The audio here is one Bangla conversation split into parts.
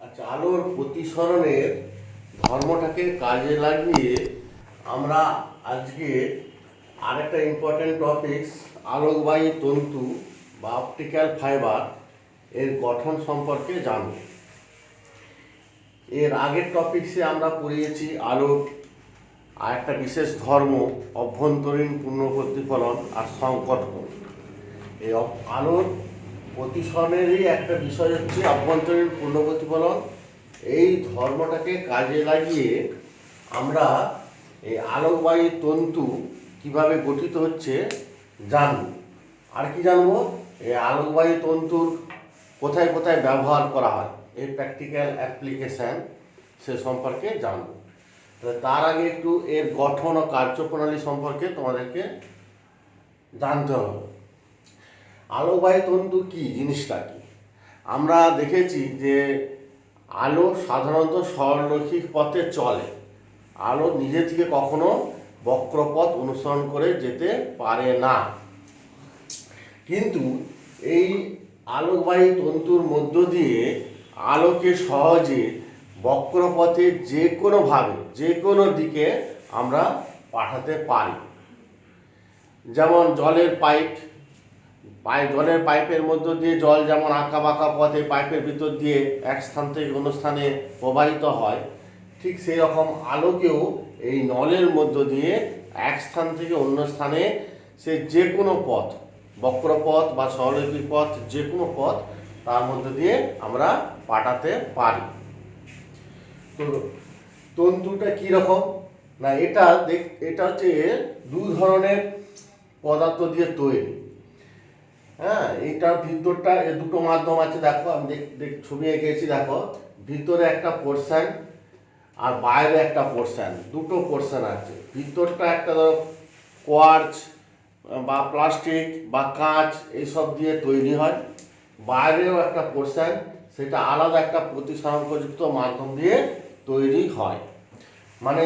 আচ্ছা, আলোর প্রতিসরণের ধর্মটাকে কাজে লাগিয়ে আমরা আজকে আরেকটা ইম্পর্ট্যান্ট টপিকস আলোকবাহী তন্তু বা অপটিক্যাল ফাইবার এর গঠন সম্পর্কে জানব। এর আগের টপিকসে আমরা পড়িয়েছি আলোর আরেকটা বিশেষ ধর্ম অভ্যন্তরীণ পুনঃপ্রতিফলন আর সংকট কোণ। এই আলোর প্রতিসরণেরই একটা বিষয় হচ্ছে অভ্যন্তরীণ পুনঃপ্রতিফলন। এই ধর্মটাকে কাজে লাগিয়ে আমরা এই আলোকবাহী তন্তু কিভাবে গঠিত হচ্ছে জানব। আর কি জানবো, এই আলোকবাহী তন্তুর কোথায় কোথায় ব্যবহার করা হয়, এই প্র্যাকটিক্যাল অ্যাপ্লিকেশান সে সম্পর্কে জানব। তার আগে একটু এর গঠন ও কার্যপ্রণালী সম্পর্কে তোমাদেরকে জানতে হবে। আলোকবাহী তন্তু কি জিনিসটা কি? আমরা দেখেছি যে আলো সাধারণত সরলরৈখিক পথে চলে। আলো নিজে থেকে কখনো বক্রপথ অনুসরণ করে যেতে পারে না, কিন্তু এই আলোকবাহী তন্তুর মধ্য দিয়ে আলোকে সহজে বক্রপথে যে কোনোভাবে যে কোনো দিকে আমরা পাঠাতে পারি। যেমন জলের পাইপের মধ্য দিয়ে জল যেমন আঁকা বাঁকা পথে পাইপের ভিতর দিয়ে এক স্থান থেকে অন্য স্থানে প্রবাহিত হয়, ঠিক সেই রকম আলোকেও এই নলের মধ্য দিয়ে এক স্থান থেকে অন্য স্থানে সে যে কোনো পথ, বক্রপথ বা সরলরৈখিক পথ, যে কোনো পথ তার মধ্য দিয়ে আমরা পাঠাতে পারি। তো তন্তুটা কীরকম না, এটা হচ্ছে দু ধরনের পদার্থ দিয়ে তৈরি। হ্যাঁ, এইটার ভিতরটা দুটো মাধ্যম আছে, দেখো আমি ছবি এঁকেছি, দেখো ভিতরে একটা পোর্শন আর বাইরে একটা পোর্শন, দুটো পোর্শন আছে। ভিতরটা একটা ধরো কোয়ার্চ বা প্লাস্টিক বা কাঁচ এইসব দিয়ে তৈরি হয়, বাইরেও একটা পোর্শন, সেটা আলাদা একটা প্রতিসরাঙ্কযুক্ত মাধ্যম দিয়ে তৈরি হয়। মানে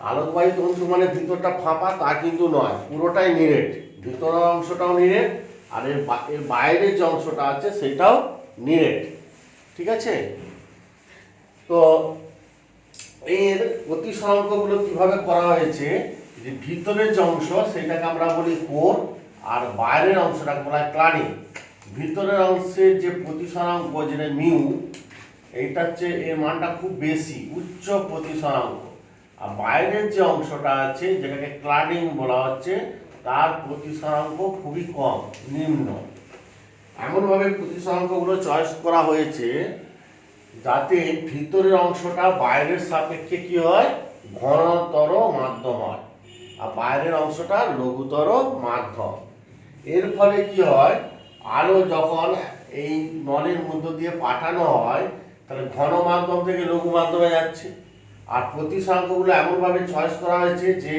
আলোকবাহী তন্তু মানে ভিতরটা ফাঁপা তা কিন্তু নয়, পুরোটাই নিরেট। ভিতরের অংশটাও নিরেট আর এর বাইরের যে অংশটা আছে সেটাও নিরেট, ঠিক আছে? তো এর প্রতিসরাঙ্কগুলো কিভাবে করা হয়েছে, যে ভিতরের যে অংশ সেটাকে আমরা বলি কোর আর বাইরের অংশটাকে বলা হয় ক্লাডিং। ভিতরের অংশের যে প্রতিসরাঙ্ক যেটা মিউ, এইটা হচ্ছে এর মানটা খুব বেশি, উচ্চ প্রতিসরাঙ্ক। আর বাইরের যে অংশটা আছে যেটাকে ক্লাডিং বলা হচ্ছে, তার প্রতিসরাঙ্ক খুবই কম, নিম্ন। এমনভাবে প্রতিসরাঙ্কগুলো চয়েস করা হয়েছে যাতে ভিতরের অংশটা বাইরের সাপেক্ষে কি হয়, ঘনতর মাধ্যম হয় আর বাইরের অংশটা লঘুতর মাধ্যম। এর ফলে কি হয়, আলো যখন এই নলের মধ্য দিয়ে পাঠানো হয় তাহলে ঘন মাধ্যম থেকে লঘু মাধ্যমে যাচ্ছে। আর প্রতিসরাঙ্কগুলো এমনভাবে চয়েস করা হয়েছে যে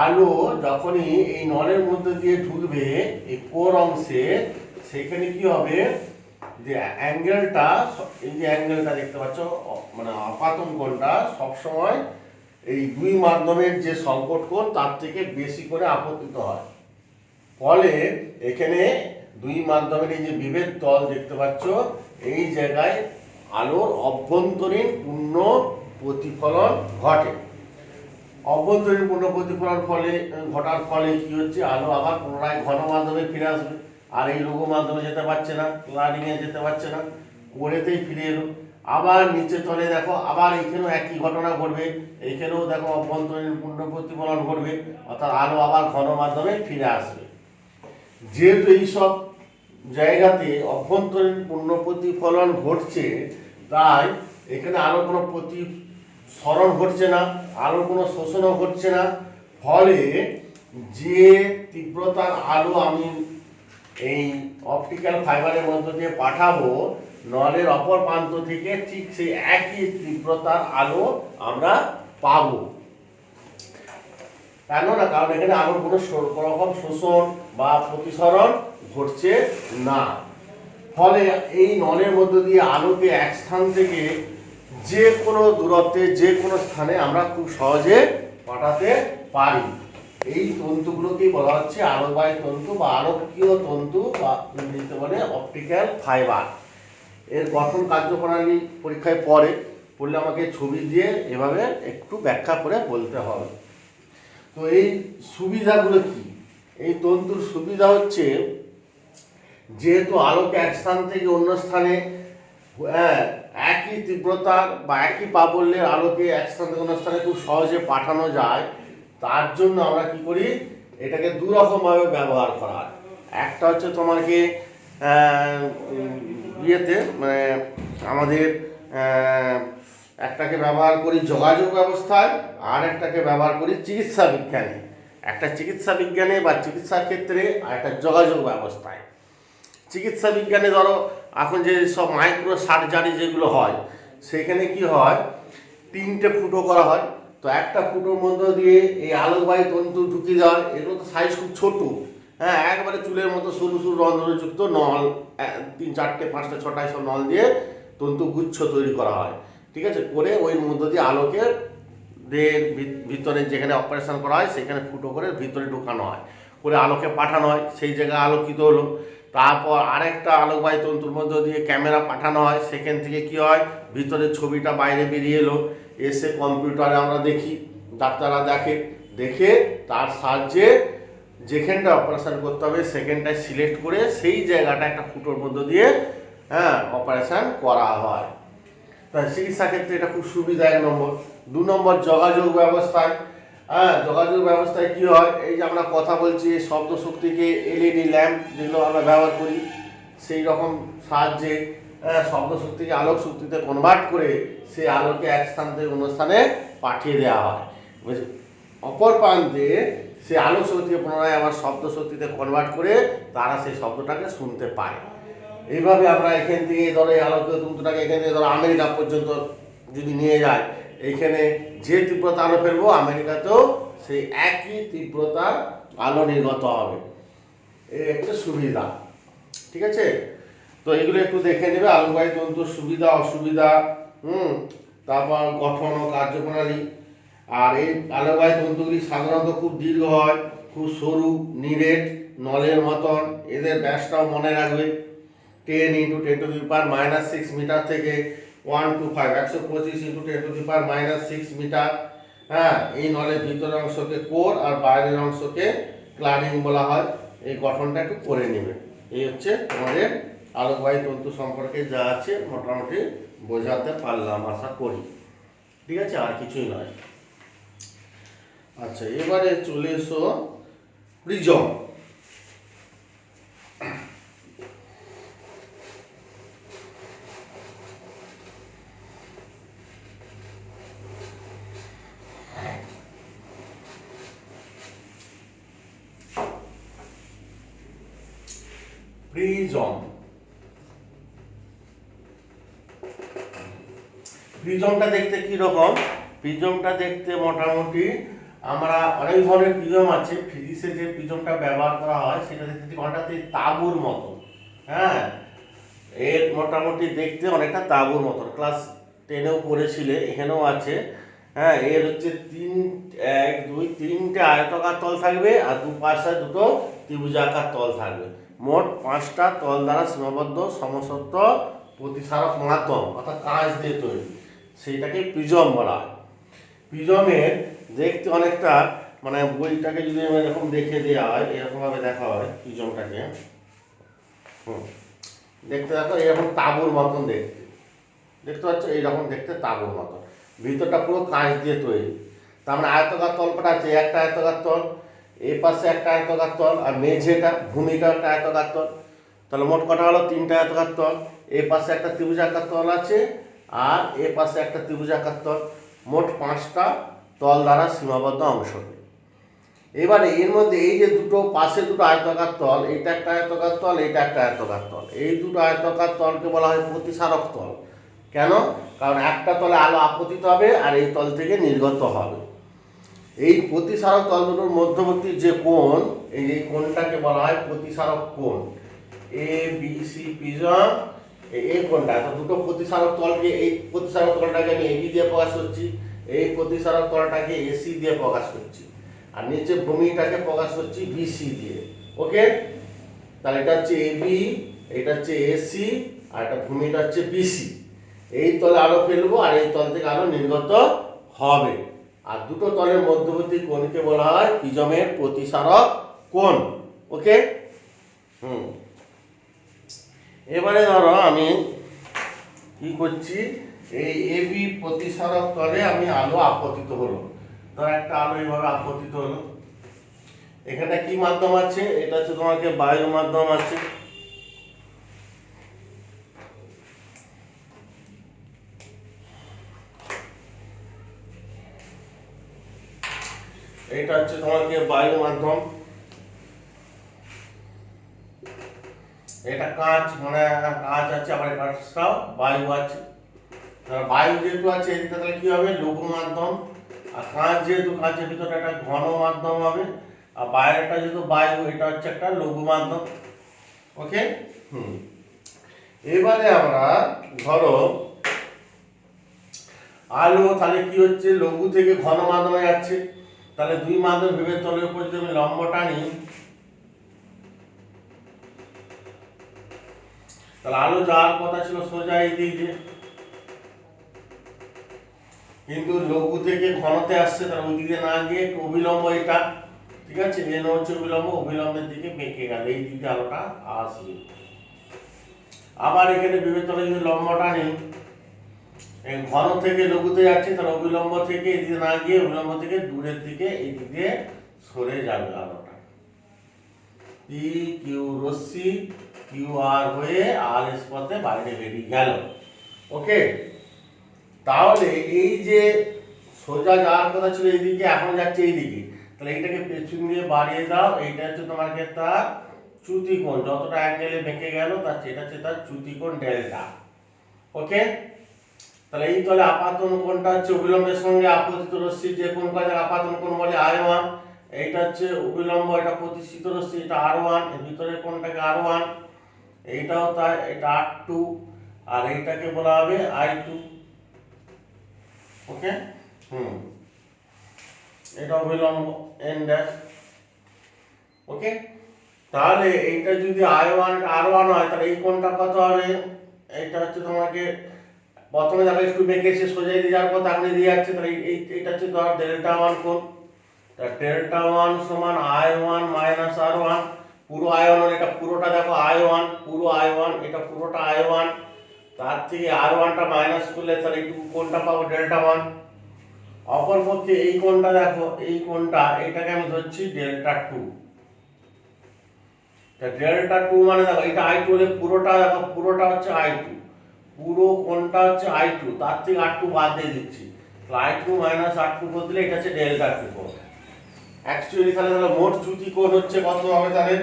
আলো যখনই এই নলের মধ্যে দিয়ে ঢুকবে এই কোর অংশে, সেখানে কি হবে, যে অ্যাঙ্গেলটা, এই যে অ্যাঙ্গেলটা দেখতে পাচ্ছ, মানে আপাতন কোণটা সবসময় এই দুই মাধ্যমের যে সংকট কোণ তার থেকে বেশি করে আপতিত হয়। ফলে এখানে দুই মাধ্যমের এই যে বিভেদ তল দেখতে পাচ্ছ, এই জায়গায় আলোর অভ্যন্তরীণ পূর্ণ প্রতিফলন ঘটে। অভ্যন্তরীণ পূর্ণ প্রতিফলন ঘটার ফলে কি হচ্ছে, আলো আবার পুনরায় ঘন মাধ্যমে ফিরে আসবে। আর এই লঘু মাধ্যমে যেতে পারছে না, ক্লাডিংয়ে যেতে পারছে না, কোরেতেই ফিরে এলো। আবার নিচে চলে দেখো, আবার এইখানেও একই ঘটনা ঘটবে, এইখানেও দেখো অভ্যন্তরীণ পূর্ণ প্রতিফলন ঘটবে, অর্থাৎ আলো আবার ঘন মাধ্যমে ফিরে আসবে। যেহেতু এইসব জায়গাতে অভ্যন্তরীণ পূর্ণ প্রতিফলন ঘটছে, তাই এখানে আলো কোনো প্রতিসরণ ঘটছে না, আলো কোনো শোষণও ঘটছে না। ফলে যে তীব্রতার আলো আমি এই অপটিক্যাল ফাইবারের মধ্য দিয়ে পাঠাবো নলের অপর প্রান্ত থেকে, ঠিক সেই একই তীব্রতার আলো আমরা পাবো। কেন না, কারণ এখানে আলোর কোনো রকম শোষণ বা প্রতিসরণ ঘটছে না। ফলে এই নলের মধ্য দিয়ে আলোকে এক স্থান থেকে যে কোনো দূরত্বে যে কোনো স্থানে আমরা খুব সহজে পাঠাতে পারি। এই তন্তুগুলোকেই বলা হচ্ছে আলোকবাহী তন্তু বা আলোকীয় তন্তু বা ইংরেজিতে বলে অপটিক্যাল ফাইবার। এর গঠন কার্যপ্রণালী পরীক্ষায় পড়লে আমাকে ছবি দিয়ে এভাবে একটু ব্যাখ্যা করে বলতে হবে। তো এই সুবিধাগুলো কি? এই তন্তুর সুবিধা হচ্ছে, যেহেতু আলোকে এক স্থান থেকে অন্য স্থানে একই তীব্রতার বা একই প্রাবল্যের আলোকে এক স্থান থেকে অন্য স্থানে খুব সহজে পাঠানো যায়, তার জন্য আমরা কি করি, এটাকে দু রকমভাবে ব্যবহার করা হয়। একটা হচ্ছে তোমাকে ইয়েতে মানে আমাদের একটাকে ব্যবহার করি যোগাযোগ ব্যবস্থায়, আর একটাকে ব্যবহার করি চিকিৎসা বিজ্ঞানে। একটা চিকিৎসা বিজ্ঞানে বা চিকিৎসার ক্ষেত্রে, আর একটা যোগাযোগ ব্যবস্থায়। চিকিৎসা বিজ্ঞানে ধরো এখন যে সব মাইক্রো সার্জারি যেগুলো হয়, সেখানে কি হয়, 3টে ফুটো করা হয়। তো একটা ফুটোর মধ্যে দিয়ে এই আলোকবাহী তন্তু ঢুকিয়ে দেওয়া হয়। এগুলো তো সাইজ খুব ছোটো, হ্যাঁ, একবারে চুলের মতো সরু সরু রন্ধ্রযুক্ত নল, 3, 4, 5, 6টা সব নল দিয়ে তন্তু গুচ্ছ তৈরি করা হয়। ঠিক আছে, করে ওই মধ্য দিয়ে আলোকে দেহের ভিতরে যেখানে অপারেশন করা হয় সেখানে ফুটো করে ভিতরে ঢোকানো হয়, করে আলোকে পাঠানো হয়, সেই জায়গায় আলোকিত হলো। তারপর আরেকটা আলোকবাহী তন্তুর মধ্য দিয়ে ক্যামেরা পাঠানো হয়, সেখান থেকে কি হয়, ভিতরের ছবিটা বাইরে বেরিয়ে এলো, এসে কম্পিউটারে আমরা দেখি, ডাক্তাররা দেখে তার সাহায্যে যেখানটা অপারেশন করতে হবে সেখানটায় সিলেক্ট করে সেই জায়গাটা একটা ফুটোর মধ্য দিয়ে অপারেশন করা হয়। তাই চিকিৎসা ক্ষেত্রে এটা খুব সুবিধা, 1 নম্বর। 2 নম্বর যোগাযোগ ব্যবস্থায়। যোগাযোগ ব্যবস্থায় কি হয়, এই যে আমরা কথা বলছি, শব্দ শক্তিকে এলইডি ল্যাম্প যেগুলো আমরা ব্যবহার করি, সেই রকম সাহায্যে শব্দ শক্তিকে আলোক শক্তিতে কনভার্ট করে সেই আলোকে এক স্থান থেকে অন্য স্থানে পাঠিয়ে দেওয়া হয়। অপর প্রান্তে সেই আলোক শক্তিকে পুনরায় আবার শব্দ শক্তিতে কনভার্ট করে তারা সেই শব্দটাকে শুনতে পায়। এইভাবে আমরা এখান থেকে ধরো এই আলোক তন্তুটাকে এখান থেকে ধরো আমেরিকা পর্যন্ত যদি নিয়ে যায়, এইখানে যে তীব্রতা আলো ফেলবো আমেরিকাতেও সেই একই তীব্রতার আলো নির্গত হবে। এই একটা সুবিধা। ঠিক আছে, তো এগুলো একটু দেখে নেবে, আলোকবাহী তন্তুর সুবিধা অসুবিধা, তারপর গঠন ও কার্যপ্রণালী। আর এই আলোকবাহী তন্তুগুলি সাধারণত খুব দীর্ঘ হয়, খুব সরু, নিরেট নলের মতন। এদের ব্যাসটাও মনে রাখবে, 10 × 10⁻⁻6 মিটার থেকে 125 125 × 10⁻⁻6 মিটার। এই নলের ভিতরের অংশকে কোর আর বাইরের অংশকে ক্লাডিং বলা হয়। এই গঠনটা একটু করে নেবে। এই হচ্ছে তোমাদের আলোকবাহী তন্তু সম্পর্কে যা আছে মোটামুটি বোঝাতে পারলাম আশা করি। ঠিক আছে, আর কিছুই নয়। আচ্ছা, এবারে চলে এসো প্রিজম। প্রিজমটা দেখতে কি রকম? প্রিজমটা দেখতে মোটামুটি আমরা অনেক ধরনের প্রিজম আছে। ফিজিক্সে যে প্রিজমটা ব্যবহার করা হয় সেটা দেখতে অনেকটা তাঁবুর মতো। এর মোটামুটি দেখতে অনেকটা তাঁবুর মতো, ক্লাস 10-এও পড়েছিলে, এখানেও আছে। এর হচ্ছে 3টে আয়তাকার তল থাকবে আর দুপাশে 2টো ত্রিভুজাকার তল থাকবে। মোট 5টা তল দ্বারা সীমাবদ্ধ সমসত্ব প্রতিসারক মাধ্যম অর্থাৎ কাঁচ দিয়ে তৈরি, সেইটাকে প্রিজম বলা হয়। প্রিজমের দেখতে অনেকটা মানে বইটাকে যদি এরকম দেখে দেওয়া হয়, এরকমভাবে দেখা হয় প্রিজমটাকে, দেখতে দেখো এরকম তাঁবুর মতন দেখতে পাচ্ছ, এইরকম দেখতে তাঁবুর মতন, ভিতরটা পুরো কাঁচ দিয়ে তৈরি। তার মানে আয়তকার তল কটা আছে? একটা আয়তকার তল, এই পাশে একটা আয়তকার তল, আর মেঝেটা ভূমিটা একটা আয়তকার তল। তাহলে মোট কটা হলো? 3টে আয়তকার তল। এই পাশে একটা ত্রিভুজাকার তল আছে আর এ পাশে একটা ত্রিভুজাকার তল। মোট 5টা তল দ্বারা সীমাবদ্ধ অংশকে। এবারে এর মধ্যে এই যে দুটো পাশে 2টো আয়তকার তল, এইটা একটা আয়তকার তল, এইটা একটা আয়তকার তল, এই 2টো আয়তকার তলকে বলা হয় প্রতিসারক তল। কেন? কারণ একটা তলে আলো আপতিত হবে আর এই তল থেকে নির্গত হবে। এই প্রতিসারক তল দুটোর মধ্যবর্তী যে কোণ, এই কোণটাকে বলা হয় প্রতিসারক কোণ। ABC প্রিজম, এই কোণটা, তো দুটো প্রতিসারক তলকে, এই প্রতিসারক তলটাকে আমি AB দিয়ে প্রকাশ করছি, এই প্রতিসারক তলটাকে AC দিয়ে প্রকাশ করছি, আর নিচে ভূমিটাকে প্রকাশ করছি BC দিয়ে। ওকে, তাহলে এটা হচ্ছে AB, এটা হচ্ছে AC, আর একটা ভূমিটা হচ্ছে বিসি। এই তলে আলো ফেলবো আর এই তল থেকে আলো নির্গত হবে। আর দুটো তলের মধ্যবর্তী কোণকে বলা হয় প্রিজমের প্রতিসারক কোণ। ওকে। এবারে ধরো আমি কি করছি, এই এবি প্রতিসারক তলে আমি আলো আপতিত হলো। ধর একটা আলো এইভাবে আপতিত হলো। এখানে কি মাধ্যম আছে? এটা হচ্ছে তোমাকে বায়ু মাধ্যম আছে। এটা হচ্ছে তোমাকে বায়ু মাধ্যম। এটা কাঁচ, মানে কাঁচ আছে, আবার কাঁচটাও বায়ু আছে। বায়ু যেহেতু আছে এদিকে তাহলে কি হবে? লঘু মাধ্যম। আর কাঁচ যেহেতু কাঁচের ভিতরে একটা ঘন মাধ্যম হবে। আর বাইরেটা যেহেতু বায়ু, এটা হচ্ছে একটা লঘু মাধ্যম। ওকে। এবারে আমরা ধরো আলো তাহলে কি হচ্ছে, লঘু থেকে ঘন মাধ্যমে যাচ্ছে। তাহলে দুই মাধ্যম বিভেদ তলের উপর যদি আমি লম্ব টানি, তাহলে আলো যাওয়ার কথা ছিল সোজা এই দিক দিয়ে, কিন্তু লঘু থেকে ঘনতে আসছে, তাহলে ওই দিকে না গিয়ে একটু অবিলম্ব, এটা ঠিক আছে, এন হচ্ছে অবিলম্ব, অবিলম্বের দিকে বেঁকে গেল, এই দিকে আলোটা আসবে। আবার এখানে বিভেদ তলে যদি লম্ব টানি, ঘন থেকে লঘুতে যাচ্ছে, তাহলে অবিলম্ব থেকে এদিকে না গিয়ে অবিলম্ব থেকে দূরের দিকে এই দিকে সরে যাবে আলোটা। পি কিউ রশ্মি কিউ আর হয়ে আর এস পথে বাইরে বেরিয়ে গেল। ওকে। তাহলে এই যে সোজা যাওয়ার কথা ছিল এইদিকে, এখন যাচ্ছে এইদিকে, তাহলে এইটাকে পেছন দিয়ে বাড়িয়ে দাও। এইটা হচ্ছে তোমাকে তার চ্যুতিকোণ, যতটা অ্যাঙ্গেলে বেঁকে গেল তার এটা হচ্ছে তার চ্যুতিকোণ ডেল্টা। ওকে। তাহলে এই তলে আপাতন কোণটা হচ্ছে অবিলম্বের সঙ্গে আপতিত রশ্মি যে কোণ কাজে আপাতন কোণ বলে I1। এইটা হচ্ছে অবিলম্ব, এটা প্রতিষ্ঠিত রশ্মি, এটা R1, এর ভিতরে কোণটাকে R1, এইটাও তাই, এটা R2, আর এইটাকে বলা হবে I2। ওকে। এটা অবিলম্ব N ড্যাশ। ওকে। তাহলে এইটা যদি I1 R1 হয়, তাহলে এই কোণটা কত হবে? এইটা হচ্ছে তোমাকে প্রথমে দেখো একটু বেঁকেছে, সোজা দিয়ে যাওয়ার কথা আপনি দিয়ে যাচ্ছে, তাহলে এইটা হচ্ছে ধর ডেল্টা 1 কোণ। তা ডেল্টা 1 সমান I1 মাইনাস R1, পুরো I1, এটা পুরোটা দেখো I1, পুরো I1, এটা পুরোটা I1, তার থেকে R1টা মাইনাস করলে তাহলে এইটুকু কোণটা পাবো ডেল্টা 1। অপরপক্ষে এই কোণটা দেখো, এই কোণটা, এটাকে আমি ধরছি ডেল্টা 2। তা ডেল্টা 2 মানে দেখো এটা I2 হলে পুরোটা দেখো, পুরোটা হচ্ছে I2, পুরো কোণটা হচ্ছে I2, তার থেকে R2 বাদ দিয়ে দিচ্ছি, তাহলে I2 মাইনাস R2 করে দিলে এটা হচ্ছে ডেল্টা 2 কোণ। অ্যাকচুয়ালি তাহলে মোট চ্যুতিকোণ হচ্ছে কত হবে? তাহলে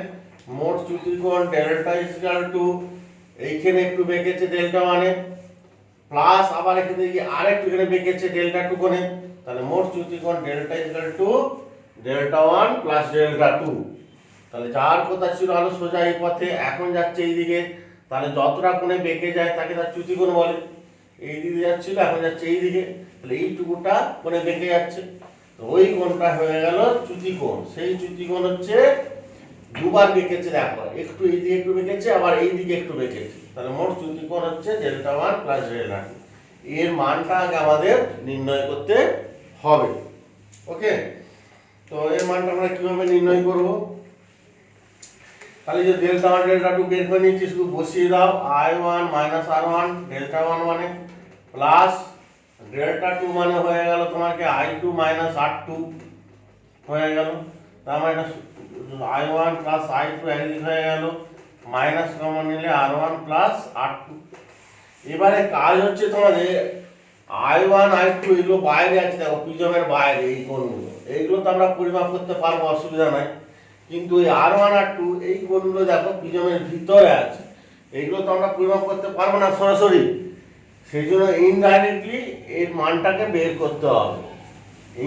মোট চ্যুতিকোণ ডেল্টা ইকুয়াল টু, এইখানে একটু বেঁকেছে ডেল্টা মানে, প্লাস আবার এখানে আরেকটু এখানে বেঁকেছে ডেল্টা 2 কোণে, তাহলে মোট চ্যুতিকোণ delta equal to delta 1 plus delta 2। তাহলে যার কথা ছিল আলো সোজা এই পথে, এখন যাচ্ছে এই দিকে, তাহলে যতটা কোণে বেঁকে যায় তাকে তার চ্যুতিকোণ বলে। এই দিকে যাচ্ছিল, এখন যাচ্ছে এই দিকে, তাহলে এইটুকুটা কোণে বেঁকে যাচ্ছে, তো ওই কোণটা হয়ে গেল চ্যুতিকোণ। সেই চ্যুতিকোণ হচ্ছে দুবার বেঁকেছে, দেখো একটু এই দিকে একটু বেঁকেছে, আবার এই দিকে একটু বেঁকেছে, তাহলে মোট চ্যুতিকোণ হচ্ছে ডেল্টা 1 প্লাস ডেল্টা 2। এর মানটা আগে আমাদের নির্ণয় করতে হবে। ওকে। তো এর মানটা আমরা কিভাবে নির্ণয় করব? তাহলে যে ডেল্টা 1 ডেল্টা 2 বের করে নিচ্ছি, শুধু বসিয়ে দাও I1 মাইনাস R1, ডেল্টা 1 মানে, প্লাস ডেল্টা 2 মানে হয়ে গেল তোমাকে I2 মাইনাস R2 হয়ে গেল। তার মানে I1 প্লাস I2 একদিক হয়ে গেল, মাইনাস কমন নিলে R1 প্লাস R2। এবারে কাজ হচ্ছে তোমাদের I1 I2 এগুলো বাইরে আছে, দেখো প্রিজমের বাইরে এই কোণগুলো, এইগুলো তো আমরা পরিমাপ করতে পারবো, অসুবিধা নাই, কিন্তু এই R1 R2 এই কোণগুলো দেখো প্রিজমের ভিতরে আছে, এইগুলো তো আমরা পরিমাপ করতে পারবো না সরাসরি, সেই জন্য ইনডাইরেক্টলি এর মানটাকে বের করতে হবে।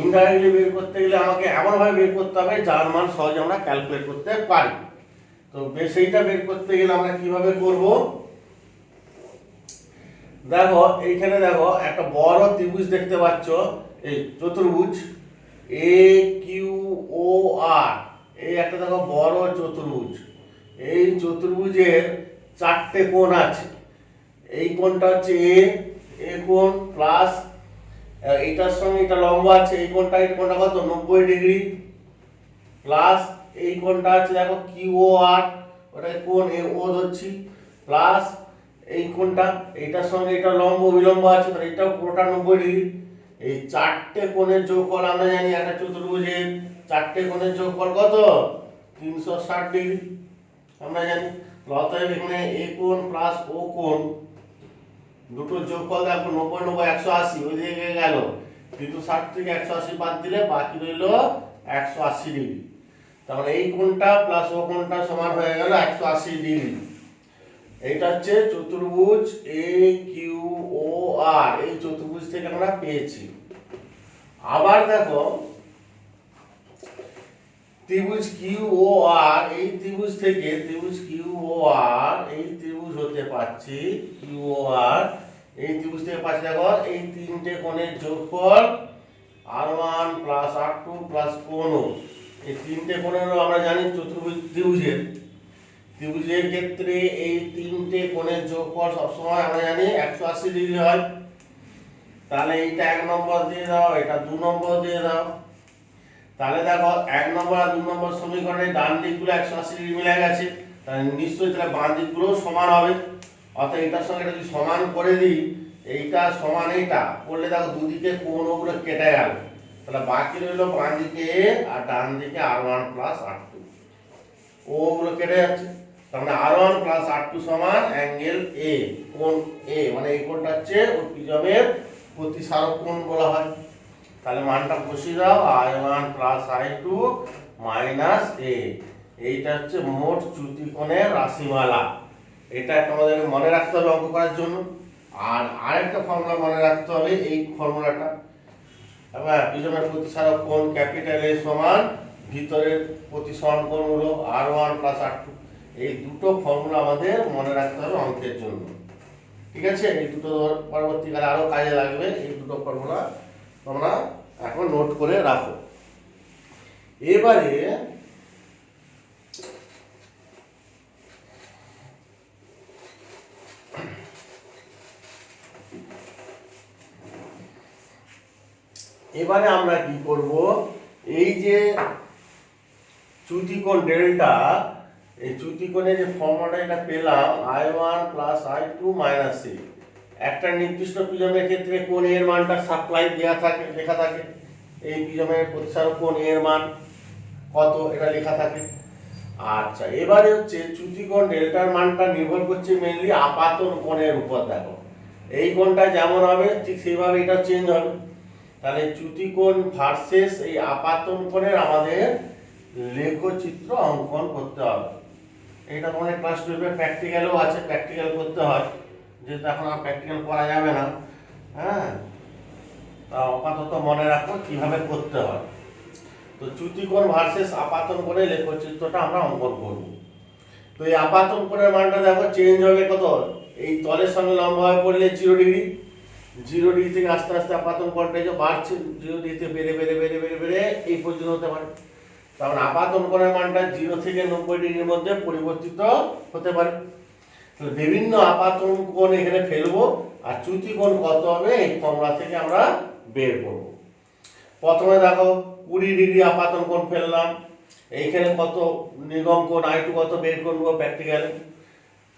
ইনডাইরেক্টলি বের করতে গেলে আমাকে এমনভাবে বের করতে হবে যার মান সহজে আমরা ক্যালকুলেট করতে পারি। তো সেইটা বের করতে গেলে আমরা কিভাবে করব? দেখো এইখানে দেখো একটা বড় ত্রিভুজ দেখতে পাচ্ছ, এই চতুর্ভুজ এ কিউ ও আর, এই একটা দেখো বড় চতুর্ভুজ, এই চতুর্ভুজের চারটে কোণ আছে, এই কোণটা হচ্ছে এ কোণ প্লাস এইটার সঙ্গে এটা লম্ব আছে, এই কোণটা কত 90 ডিগ্রি প্লাস এই কোণটা আছে দেখো কিউ ও আর, ওটা কোণ এ ও ধরছি, প্লাস এই কোণটা এইটার সঙ্গে এটা লম্ব বিলম্ব আছে, তাহলে এটাও পুরোটা 90 ডিগ্রি। এই চারটে কোণের যোগফল আমরা জানি একটা চতুর্ভুজের চারটে কোণের যোগফল কত 360 ডিগ্রি আমরা জানি। অতএব এখানে এ কোণ প্লাস ও কোণ দুটোর যোগফল দেখো 90 90 180, ওই দিকে গেল 360 থেকে 180 বাদ দিলে বাকি রইল 180 ডিগ্রি। তাহলে এই কোণটা প্লাস ও কোণটা সমান হয়ে গেল 180 ডিগ্রি। এইটা হচ্ছে চতুর্ভুজ এ কিউ ও আর, এই চতুর্ভুজ থেকে আমরা পেয়েছি। আবার দেখো ত্রিভুজ কিউ ও আর, এই ত্রিভুজ থেকে ত্রিভুজ কিউ ও আর, এই ত্রিভুজ হতে পাচ্ছি কিউ ও আর, এই ত্রিভুজ থেকে পাচ্ছি দেখো এই তিনটে কোণের যোগফল r1 প্লাস r2 প্লাস কোণ ও। এই তিনটে কোণেরও আমরা জানি চতুর্ভুজ ত্রিভুজের ক্ষেত্রে এই তিনটে কোণের যোগফল সবসময় আমরা জানি 180 ডিগ্রি হয়। তাহলে এইটা 1 নম্বর দিয়ে দাও, এটা 2 নম্বর দিয়ে দাও। তাহলে দেখো 1 নম্বর আর 2 নম্বর সমীকরণে ডান দিকগুলো 180 ডিগ্রি মিলে গেছে, তাহলে নিশ্চয়ই তাহলে বাম দিকগুলো সমান হবে। অর্থাৎ এটার সঙ্গে এটা যদি সমান করে দিই, এইটা সমান এইটা করলে দেখো দুদিকে কোণগুলো কেটে গেল, তাহলে বাকি রইল বাম দিকে আর ডান দিকে r1 প্লাস r2, ওগুলো কেটে যাচ্ছে। তার মানে r1 প্লাস r2 সমান অ্যাঙ্গেল এ, কোণ এ, মানে এই কোণটা হচ্ছে ওর প্রিজমের প্রতিসারক কোণ বলা হয়। তাহলে মানটা বসিয়ে দাও i1 প্লাস i2 মাইনাস এ, এইটা হচ্ছে মোট চ্যুতি কোণের রাশিমালা। এটা তোমাদের মনে রাখতে হবে অঙ্ক করার জন্য। আর আরেকটা ফর্মুলা মনে রাখতে হবে, এই ফর্মুলাটা এবার প্রিজমের প্রতিসারক কোণ ক্যাপিটাল এ সমান ভিতরের প্রতিসরণ কোণ হলো r1 প্লাস r2। এই দুটো ফর্মুলা আমাদের মনে রাখতে হবে অঙ্কের জন্য, ঠিক আছে? এই দুটো পরবর্তীকালে আরো কাজে লাগবে, এই দুটো ফর্মুলা তোমরা এখন নোট করে রাখো। এবারে আমরা কি করব, এই যে চ্যুতিকোণ ডেল্টা, এই চ্যুতিকোণের যে ফর্মুলাটা এটা পেলাম i1 প্লাস i2 মাইনাস এ, একটা নির্দিষ্ট প্রিজমের ক্ষেত্রে কোণ এর মানটা সাপ্লাই দেয়া থাকে, লেখা থাকে। এই প্রিজমের প্রতিসারক কোণ এর মান কত এটা লেখা থাকে। আচ্ছা, এবারে হচ্ছে চ্যুতিকোণ ডেল্টার মানটা নির্ভর করছে মেইনলি আপাতন কোণের উপর। দেখো এই কোণটা যেমন হবে ঠিক সেইভাবে এটা চেঞ্জ হবে। তাহলে চ্যুতিকোণ ভার্সেস এই আপাতন কোণের আমাদের লেখচিত্র অঙ্কন করতে হবে। এটা তোমাদের ক্লাস 12 প্র্যাকটিক্যালও আছে, প্র্যাকটিক্যাল করতে হয়, যেহেতু এখন আর প্র্যাকটিক্যাল করা যাবে না। হ্যাঁ, তা আপাতত মনে রাখো কিভাবে করতে হয়। তো চ্যুতিকোণ ভার্সেস আপাতন কোণের লেখচিত্রটা আমরা অঙ্কন করব। তো এই আপাতন কোণের মানটা দেখো চেঞ্জ হবে কত, এই তলের সঙ্গে লম্বভাবে পড়লে 0 ডিগ্রি, 0 ডিগ্রি থেকে আস্তে আস্তে আপাতন কোণটা যে বাড়ছে 0 ডিগ্রিতে বেড়ে বেড়ে বেড়ে বেড়ে বেড়ে এই পর্যন্ত হতে পারে। তার মানে আপাতন কোণের মানটা 0 থেকে 90 ডিগ্রির মধ্যে পরিবর্তিত হতে পারে। তাহলে বিভিন্ন আপাতন কোণ এখানে ফেলবো, আর চ্যুতিকোণ কত হবে এই ফর্মুলা থেকে আমরা বের করব। প্রথমে দেখো 20 ডিগ্রি আপাতন কোণ ফেললাম, এইখানে কত নির্গম কোণ i2 কত বের করব প্র্যাকটিক্যালে,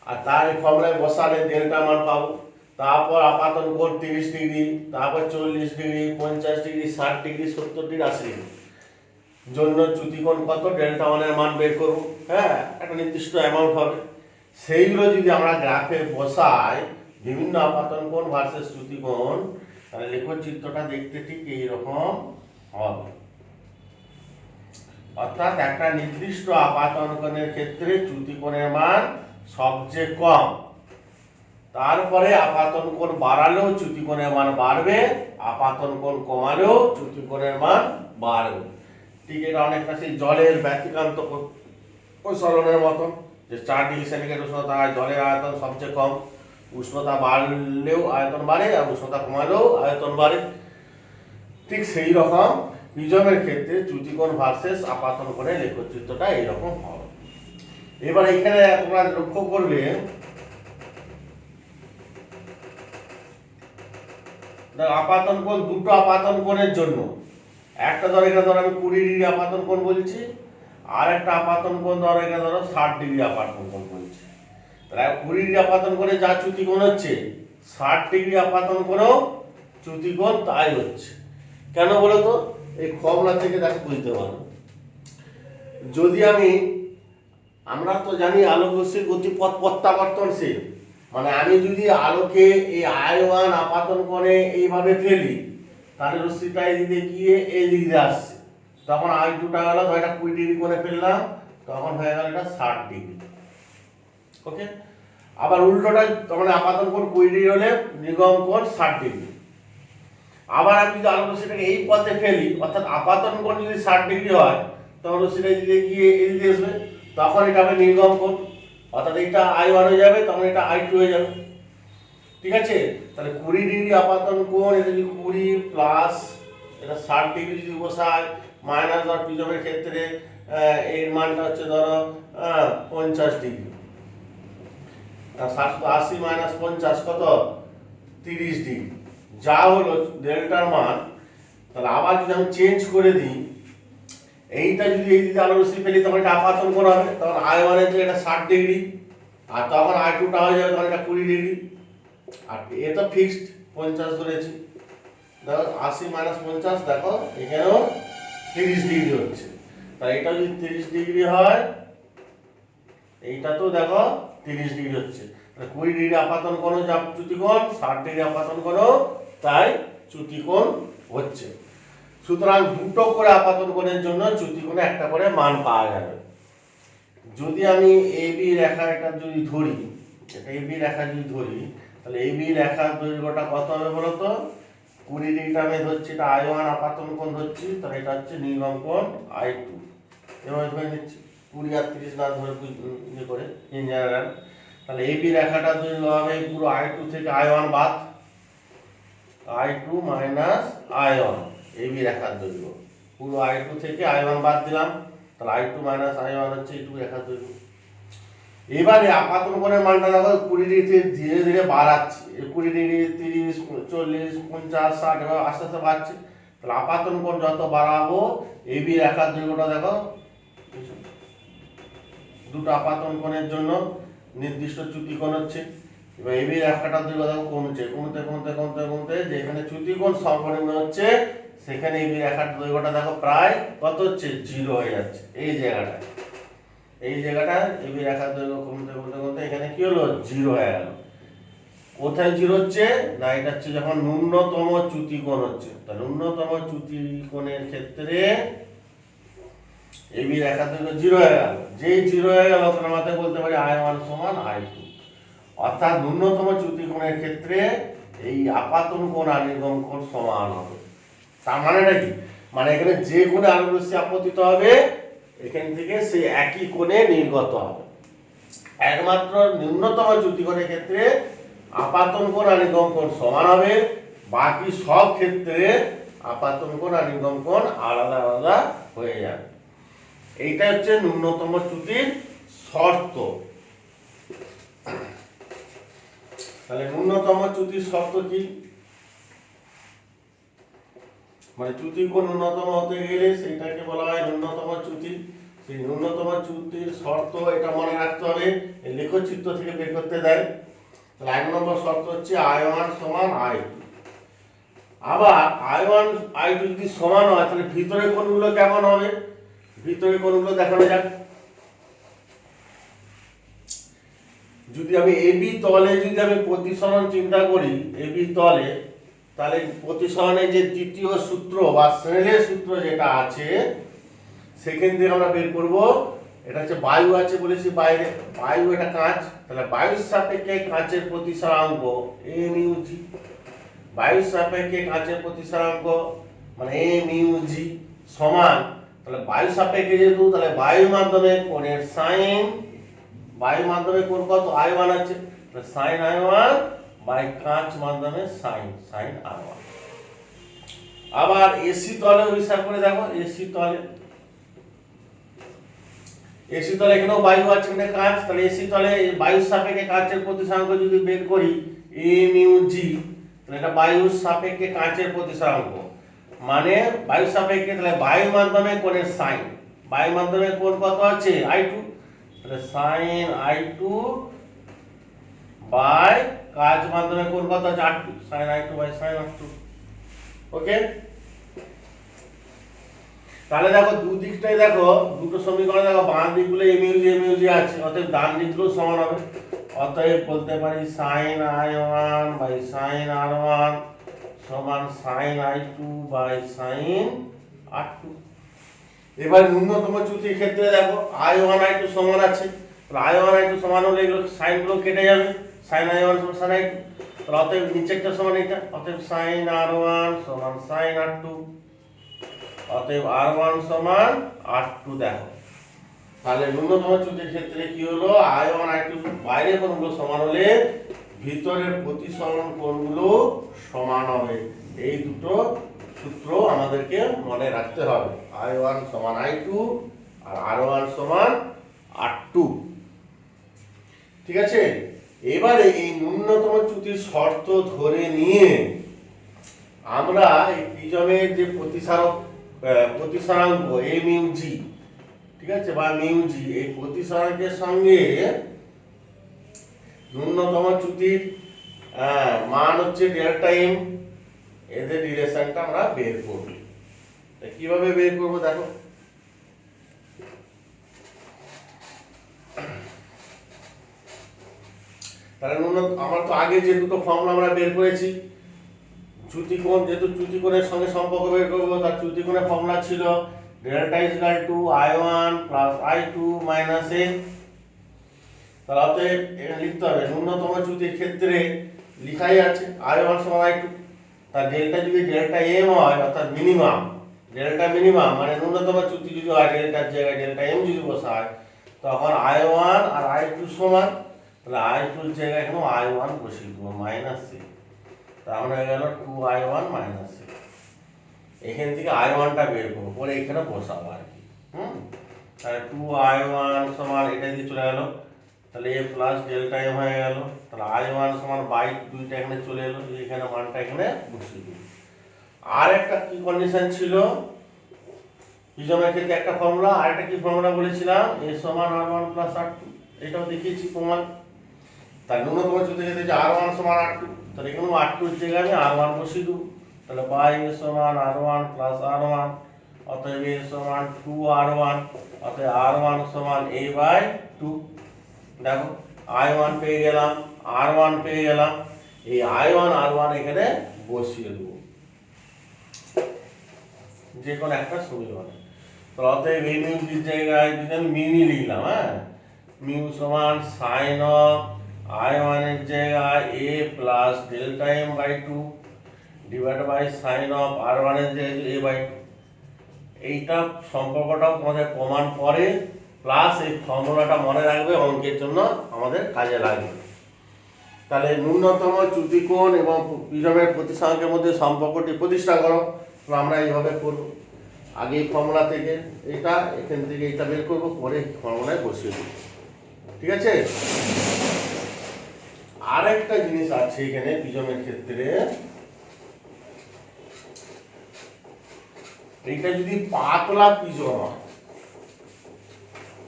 আর তার এই ফর্মুলায় বসালে ডেল্টা মান পাবো। তারপর আপাতন কোণ 30 ডিগ্রি, তারপর 40 degree, 50 degree, 60 degree, 70 degree, 80 degree জন্য চ্যুতিকোণ কত ডেল্টা মানের মান বের করব। হ্যাঁ, একটা নির্দিষ্ট অ্যামাউন্ট হবে। সেইগুলো যদি আমরা গ্রাফে বসাই, বিভিন্ন আপাতন কোণ ভার্সেস চ্যুতিকোণ, তাহলে লেখচিত্রটা দেখতে ঠিক এইরকম হবে। অর্থাৎ একটা নির্দিষ্ট আপাতন কোণের ক্ষেত্রে চ্যুতিকোণের মান সবচেয়ে কম, তারপরে আপাতন কোণ বাড়ালেও চ্যুতিকোণের মান বাড়বে, আপাতন কোণ কমালেও চ্যুতিকোণের মান বাড়বে। ঠিক এটা অনেকটা সেই জলের ব্যতিক্রান্ত প্রসারণের মতন, যে 4 ডিগ্রি সেন্টিগ্রেড উষ্ণতা জলের আয়তন সবচেয়ে কম, উষ্ণতা বাড়লেও আয়তন বাড়ে আর উষ্ণতা কমালেও আয়তন বাড়ে। ঠিক সেই রকম প্রিজমের ক্ষেত্রে চ্যুতিকোণ ভার্সেস আপাতন কোণের লেখচিত্রটা এইরকম হবে। এবার এখানে তোমরা লক্ষ্য করবে আপাতন কোণ, দুটো আপাতন কোণের জন্য, একটা ধরো এখানে ধরো আমি 20 ডিগ্রি আপাতন কোণ বলছি, আর একটা আপাতন কোণ ধরো এখানে ধরো 60 ডিগ্রি আপাতন কোণ বলছি। তাহলে 20 ডিগ্রি আপাতন কোণে যা চ্যুতি কোণ হচ্ছে, 60 ডিগ্রি আপাতন কোণেও চ্যুতি কোণ তাই হচ্ছে। কেন বলো তো? এই ফর্মুলা থেকে দেখো বুঝতে পারো। যদি আমরা তো জানি আলোক রশ্মির গতিপথ প্রত্যাবর্তনশীল, মানে আমি যদি আলোকে এই I1 আপাতন কোণে এইভাবে ফেলি, তাহলে রশ্মিটা এই দিকে গিয়ে এই দিক দিয়ে আসছে, তখন I2টা হলো এটা 20 ডিগ্রি কোণে ফেললাম, তখন হয়ে গেল এটা 60 ডিগ্রি। ওকে, আবার উল্টোটা, মানে আপাতন কোণ 20 ডিগ্রি হলে নির্গম কোণ 60 ডিগ্রি। আবার আমি যদি আলোক রশ্মিটাকে এই পথে ফেলি, অর্থাৎ আপাতন কোণ যদি 60 ডিগ্রি হয়, তখন রশ্মিটা এই দিকে গিয়ে এই দিকে আসবে, তখন এটা হবে নির্গম কোণ, অর্থাৎ এটা I1 হয়ে যাবে, তখন এটা I2 হয়ে যাবে। ঠিক আছে, তাহলে 20 ডিগ্রি আপাতন কোণ, এটা যদি 20 প্লাস এটা 60 ডিগ্রি যদি বসায়, মাইনাস ধর পিছনের ক্ষেত্রে এর মানটা হচ্ছে ধরো 50 ডিগ্রি, 80 মাইনাস 50 কত? 30 ডিগ্রি, যা হলো ডেল্টার মান। তাহলে আবার যদি আমি চেঞ্জ করে দিই, এইটা যদি এই দিকে আলো রশ্মি ফেলি, তখন এটা আপাতন কোণ হবে, তখন I1 এর যে এটা 60 ডিগ্রি, আর তখন I2টা হয়ে যাবে তখন এটা 20 ডিগ্রি, আর এ তো ফিক্সড 50 ধরেছি। দেখো 80 মাইনাস 50, দেখো এখানেও 30 ডিগ্রি হচ্ছে। তাই এটা যদি 30 ডিগ্রি হয়, এইটা তো দেখো 30 ডিগ্রি হচ্ছে। তাহলে 20 ডিগ্রি আপাতন কোণ যা চ্যুতি কোণ, 60 ডিগ্রি আপাতন কোণও তাই চ্যুতি কোণ হচ্ছে। সুতরাং দুটো করে আপাতন কোণের জন্য চ্যুতি কোণে একটা করে মান পাওয়া যাবে। যদি আমি AB রেখা এটা যদি ধরি, এটা AB রেখা যদি ধরি, তাহলে AB রেখার দৈর্ঘ্যটা কত হবে বলো তো? 20 ডিগ্রিটা আমি ধরছি, এটা I1 আপাতন কোণ ধরছি, তাহলে এটা হচ্ছে নির্গম কোণ I2। এভাবে ধরে নিচ্ছি 20 আর 30 না ধরে ইয়ে করে ইন জেনারেল। তাহলে AB রেখাটা দৈর্ঘ্য হবে পুরো I2 থেকে I1 বাদ, I2 মাইনাস I1, AB রেখার দৈর্ঘ্য পুরো I2 থেকে I1 বাদ দিলাম, তাহলে I2 মাইনাস I1 হচ্ছে এই 2 রেখার দৈর্ঘ্য। এবারে আপাতন কোণের মানটা দেখো 20 ডিগ্রি থেকে ধীরে ধীরে বাড়াচ্ছি, 20 ডিগ্রি, 30, 40, 50, 60 এভাবে আস্তে আস্তে বাড়ছে। তাহলে আপাতন কোণ যত বাড়াবো, AB রেখার দৈর্ঘ্যটা দেখো, দুটো আপাতন কোণের জন্য নির্দিষ্ট চ্যুতি কোণ হচ্ছে। এবার AB রেখাটার দৈর্ঘ্য দেখো কমছে, কমতে কমতে কমতে কমতে যেখানে চ্যুতি কোণ সর্বনিম্ন হচ্ছে, সেখানে AB রেখার দৈর্ঘ্যটা দেখো প্রায় কত হচ্ছে? 0 হয়ে যাচ্ছে। এই জায়গাটায় AB রেখার দৈর্ঘ্য কমতে কমতে কমতে এখানে কি হলো? 0 হয়ে গেল। কোথায় 0 হচ্ছে না, এটা হচ্ছে যখন ন্যূনতম চ্যুতি কোণ হচ্ছে। তা ন্যূনতম চ্যুতি কোণের ক্ষেত্রে AB রেখার দৈর্ঘ্য 0 হয়ে গেল। যেই 0 হয়ে গেল, তার মাথায় বলতে পারি I1 সমান I2, অর্থাৎ ন্যূনতম চ্যুতি কোণের ক্ষেত্রে এই আপাতন কোণ আর নির্গম কোণ সমান হবে। তার মানেটা কি? মানে এখানে যে কোণে আলোক রশ্মি আপতিত হবে, এখান থেকে সেই একই কোণে নির্গত হবে। একমাত্র ন্যূনতম চ্যুতি কোণের ক্ষেত্রে আপাতন কোণ আর নির্গম কোণ সমান হবে, বাকি সব ক্ষেত্রে আপাতন কোণ আর নির্গম কোণ আলাদা আলাদা হয়ে যাবে। এইটা হচ্ছে ন্যূনতম চ্যুতির শর্ত। তাহলে ন্যূনতম চ্যুতির শর্ত কি? মানে চ্যুতি কোণ ন্যূনতম হতে গেলে সেটাকে বলা হয় ন্যূনতম চ্যুতি। সেই ন্যূনতম চ্যুতির শর্ত এটা মনে রাখতে হবে, এই লেখচিত্র থেকে বের করতে দেয়। তাহলে 1 নম্বর শর্ত হচ্ছে I1 সমান I2। আবার I1 I2 যদি সমান হয়, তাহলে ভিতরে কোণগুলো কেমন হবে? ভিতরে কোণগুলো দেখানো যাক। যদি আমি AB তলে যদি আমি প্রতিসরণ চিন্তা করি, AB তলে, তাহলে প্রতিসরণের যে দ্বিতীয় সূত্র বা স্নেলের সূত্র যেটা আছে, সেখান থেকে আমরা বের করব। এটা হচ্ছে বায়ু আছে বলেছি বাইরে, বায়ু এটা কাঁচ, তাহলে বায়ুর সাপেক্ষে কাঁচের প্রতিসরাঙ্ক a মিউ g, বায়ুর সাপেক্ষে কাঁচের প্রতিসরাঙ্ক মানে a মিউ g সমান, তাহলে বায়ু সাপেক্ষে যেহেতু, তাহলে বায়ুর মাধ্যমে কোণের সাইন, বায়ুর মাধ্যমে কোণ কত? I1 আছে, তাহলে সাইন I1 বাই কাঁচ মাধ্যমে সাইন I1। আবার এসি তলে হিসাব করে দেখো, এসি তলে এখানেও বায়ু আছে, এখানে কাঁচ, তাহলে এসি তলে বায়ুর সাপেক্ষে কাঁচের প্রতিসরাঙ্ক যদি বের করি a মিউ g, তাহলে এটা বায়ুর সাপেক্ষে কাঁচের প্রতিসরাঙ্ক, মানে বায়ুর সাপেক্ষে তাহলে বায়ুর মাধ্যমে কোণের সাইন, বায়ুর মাধ্যমে কোণ কত আছে I2, তাহলে সাইন I2 বাই কাজ মাধ্যমে কোণ কত আছে R2, sign I2 by sine R2। ওকে, তাহলে দেখো দুদিকটাই দেখো, দুটো সমীকরণ দেখো, বাম দিকগুলো এমইউজি আছে, অতএব ডান দিকগুলো সমান হবে। অতএব বলতে পারি sign I1 by sine R1 সমান sign I2 by sine R2। এবার ন্যূনতম চ্যুতির ক্ষেত্রে দেখো I1 I2 সমান আছে, তাহলে I1 I2 সমান হলে এগুলো সাইনগুলো কেটে যাবে, সাইন I1 সমান সাইন I2, তাহলে অতএব নিচেরটা সমান এটা, অতএব সাইন R1 সমান সাইন R2, অতএব R1 সমান R2। দেখো তাহলে ন্যূনতম চ্যুতির ক্ষেত্রে কি হলো, I1 I2 বাইরের কোণগুলো সমান হলে ভিতরের প্রতিসরণ কোণগুলো সমান হবে। এই দুটো সূত্র আমাদেরকে মনে রাখতে হবে, I1 সমান I2 আর R1 সমান R2। ঠিক আছে, এবারে এই ন্যূনতম চ্যুতির শর্ত ধরে নিয়ে আমরা এই প্রিজমের যে প্রতিসরাঙ্ক এমইউজি, ঠিক আছে, বা মিউজি, এই প্রতিসরাঙ্কের সঙ্গে ন্যূনতম চ্যুতির মান হচ্ছে ডেল্টা এম, এদের রিলেশনটা আমরা বের করব। কিভাবে বের করব দেখো, তাহলে আমরা তো আগে যে দুটো ফর্মুলা আমরা বের করেছি, চ্যুতিকোণ, যেহেতু চ্যুতিকোণের সঙ্গে সম্পর্ক বের করবো, তার চ্যুতিকোণের ফর্মুলা ছিল delta equal to I1 plus I2 minus M. তাহলে অতএব এখানে লিখতে হবে ন্যূনতম চ্যুতির ক্ষেত্রে লিখাই আছে I1 সমান I2, তার ডেল্টা যদি ডেল্টা এম হয় অর্থাৎ মিনিমাম, ডেল্টা মিনিমাম মানে ন্যূনতম চ্যুতি যদি হয় ডেল্টার জায়গায় ডেল্টা এম যদি বসায়, তখন I1 আর I2 সমান, তাহলে I2 এর জায়গায় এখানে I1 বসিয়ে দেবো মাইনাস এম, তাহলে হয়ে গেল 2I1 মাইনাস এম। এখান থেকে I1 টা বের করবো, পরে এখানে বসাবো আর কি। তাহলে 2I1 সমান এটা দিয়ে চলে গেল, তাহলে a প্লাস ডেল্টা এম হয়ে গেল, তাহলে I1 সমান বাই 2টা এখানে চলে এলো, এখানে মানটা এখানে বসিয়ে দিই। আর একটা কি কন্ডিশন ছিল প্রিজমের ক্ষেত্রে, একটা ফর্মুলা, আর একটা কি ফর্মুলা বলেছিলাম, a সমান R1 প্লাস R2, এটাও দেখিয়েছি প্রমাণ। তার ন্যূনতম চ্যুতির ক্ষেত্রে যে R1 সমান R2, তাহলে এখানে R2 এর জায়গায় আমি R1 বসিয়ে দেবো, তাহলে বাই a সমান R1 প্লাস R1, অতএব a সমান 2R1, অতএব R1 সমান a বাই 2। দেখো I1 পেয়ে গেলাম, R1 পেয়ে গেলাম, এই I1 R1 এখানে বসিয়ে দেবো যে কোনো একটা সমীকরণে। তো অতএব এই মিউজির জায়গায় যদি আমি মিউ লিখলাম, মিউ সমান সাইন অফ I1 এর জায়গায় a plus delta M by 2 divide by sine of R1 এর জায়গায় a বাই 2। এইটা সম্পর্কটাও তোমাদের প্রমাণ পরে, প্লাস এই ফর্মুলাটা মনে রাখবে, অঙ্কের জন্য আমাদের কাজে লাগবে। তাহলে ন্যূনতম চ্যুতিকোণ এবং প্রিজমের প্রতিসরাঙ্কের মধ্যে সম্পর্কটি প্রতিষ্ঠা করো, তো আমরা এইভাবে করব। আগে এই ফর্মুলা থেকে এটা, এখান থেকে এটা বের করবো, পরে ফর্মুলায় বসিয়ে দেবো। ঠিক আছে, আরেকটা জিনিস আছে এখানে প্রিজমের ক্ষেত্রে, এইটা যদি পাতলা প্রিজম হয়,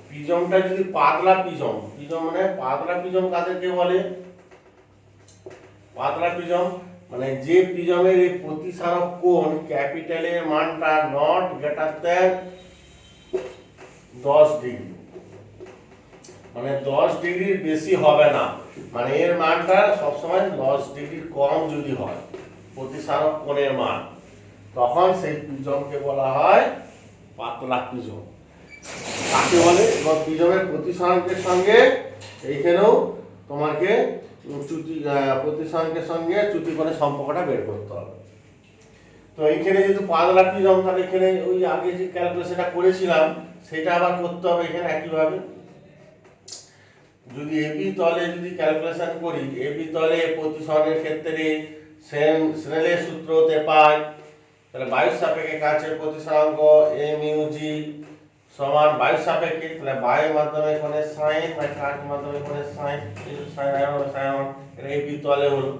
প্রিজমটা যদি পাতলা প্রিজম, প্রিজম মানে পাতলা প্রিজম কাদেরকে বলে, পাতলা প্রিজম মানে যে প্রিজমের এই প্রতিসারক কোণ ক্যাপিটালের মানটা নট গ্রেটার দ্যান 10 ডিগ্রি, মানে 10 ডিগ্রির বেশি হবে না, মানে এর মানটা সবসময় 10 ডিগ্রির কম যদি হয় প্রতিসারক কোণের মান, তখন সেই প্রিজমকে বলা হয় পাতলা প্রিজম। কাকে বলে, এবং প্রিজমের প্রতিসরাঙ্কের সঙ্গে এইখানেও তোমাকে প্রতিসরাঙ্কের সঙ্গে চ্যুতিকোণের সম্পর্কটা বের করতে হবে। তো এইখানে যেহেতু পাতলা প্রিজম, তাহলে এখানে ওই আগে যে ক্যালকুলেশনটা করেছিলাম সেটা আবার করতে হবে এখানে একইভাবে। যদি এবি তলে যদি ক্যালকুলেশন করি, এবি তলে প্রতিসরণের ক্ষেত্রে স্নেলের সূত্রতে পাই, তাহলে বায়ুর সাপেক্ষে কাছের প্রতিসরাঙ্ক এমইউজি সমান বায়ুর সাপেক্ষে, তাহলে বায়ুর মাধ্যমে কোণের সাইন বাই কাজ মাধ্যমে কোণের সাইন, সাইন আয়রন সাইন, এটা এবি তলে হলো।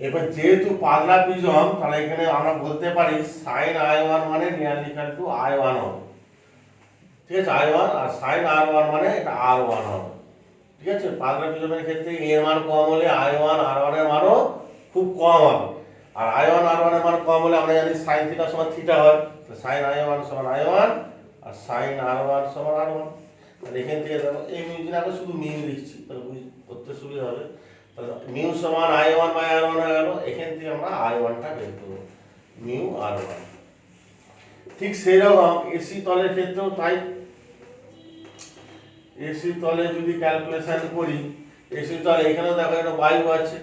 এবার যেহেতু পাতলা প্রিজম, তাহলে এখানে আমরা বলতে পারি সাইন I1 মানে নিয়ারলি ইকুয়াল টু I1 হবে, ঠিক আছে, I1, আর সাইন R1 মানে এটা R1 হবে, ঠিক আছে। পাতলা প্রিজমের ক্ষেত্রে এর মান কম হলে I1 R1 এর মানও খুব কম হবে, আর I1 R1 এর মান কম হলে আমরা জানি সাইন থিটা সমান থিটা হয়, তো সাইন I1 সমান I1 আর সাইন R1 সমান R1। তাহলে এখান থেকে দেখো এই মিউ না, শুধু মিউ লিখছি, তাহলে বুঝতে সুবিধা হবে। তাহলে মিউ সমান I1 বাই R1 হয়ে গেল, এখান থেকে আমরা I1 টা বের করব, মিউ R1। ঠিক সেই রকম এসি তলের ক্ষেত্রেও তাই। এসি তলে যদি ক্যালকুলেশন করি, এসি তলে এখানেও দেখো একটা বায়ু আছে,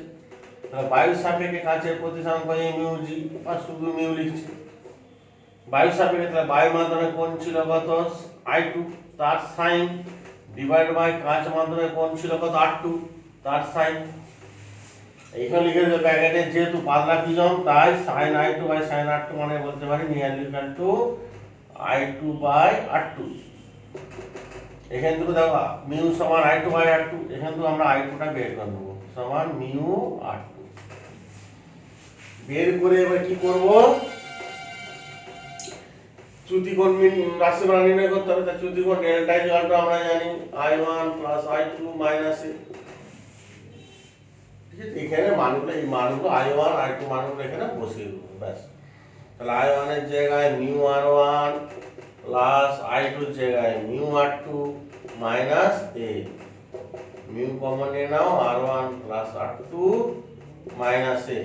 তাহলে বায়ু সাপেক্ষে কাছের প্রতিসরাঙ্ক এই মিউ জি, আর শুধু মিউ লিখছি। বায়ু সাপেক্ষে তাহলে বায়ুর মাধ্যমে কোণ ছিল কত I2, তার সাইন ডিভাইড বাই কাঁচ মাধ্যমে কোণ ছিল কত R2, তার সাইন। এইখানে লিখে দেবে ব্র্যাকেটে, যেহেতু পাতলা প্রিজম তাই sign I2 by sine R2 মানে বলতে পারি nearly equal to I2 by R2। এখান থেকে দেখো মিউ সমান I2 বাই R2, এখান থেকে আমরা I2 টা বের করে নেব, সমান মিউ R2। বের করে এবার কি করব, চ্যুতিকোণ রাশিমালা নির্ণয় করতে হবে। তাই চ্যুতিকোণ ডেল্টা ইকুয়াল টু আমরা জানি I1 plus I2 minus A, ঠিক আছে। এখানে মানগুলো, এই মানগুলো I1 I2 মানগুলো এখানে বসিয়ে দেবো, ব্যাস। তাহলে I1 এর জায়গায় মিউ R1 প্লাস I2 এর জায়গায় mu R2 minus A, mu common নিয়ে নাও, R1 plus R2 minus A,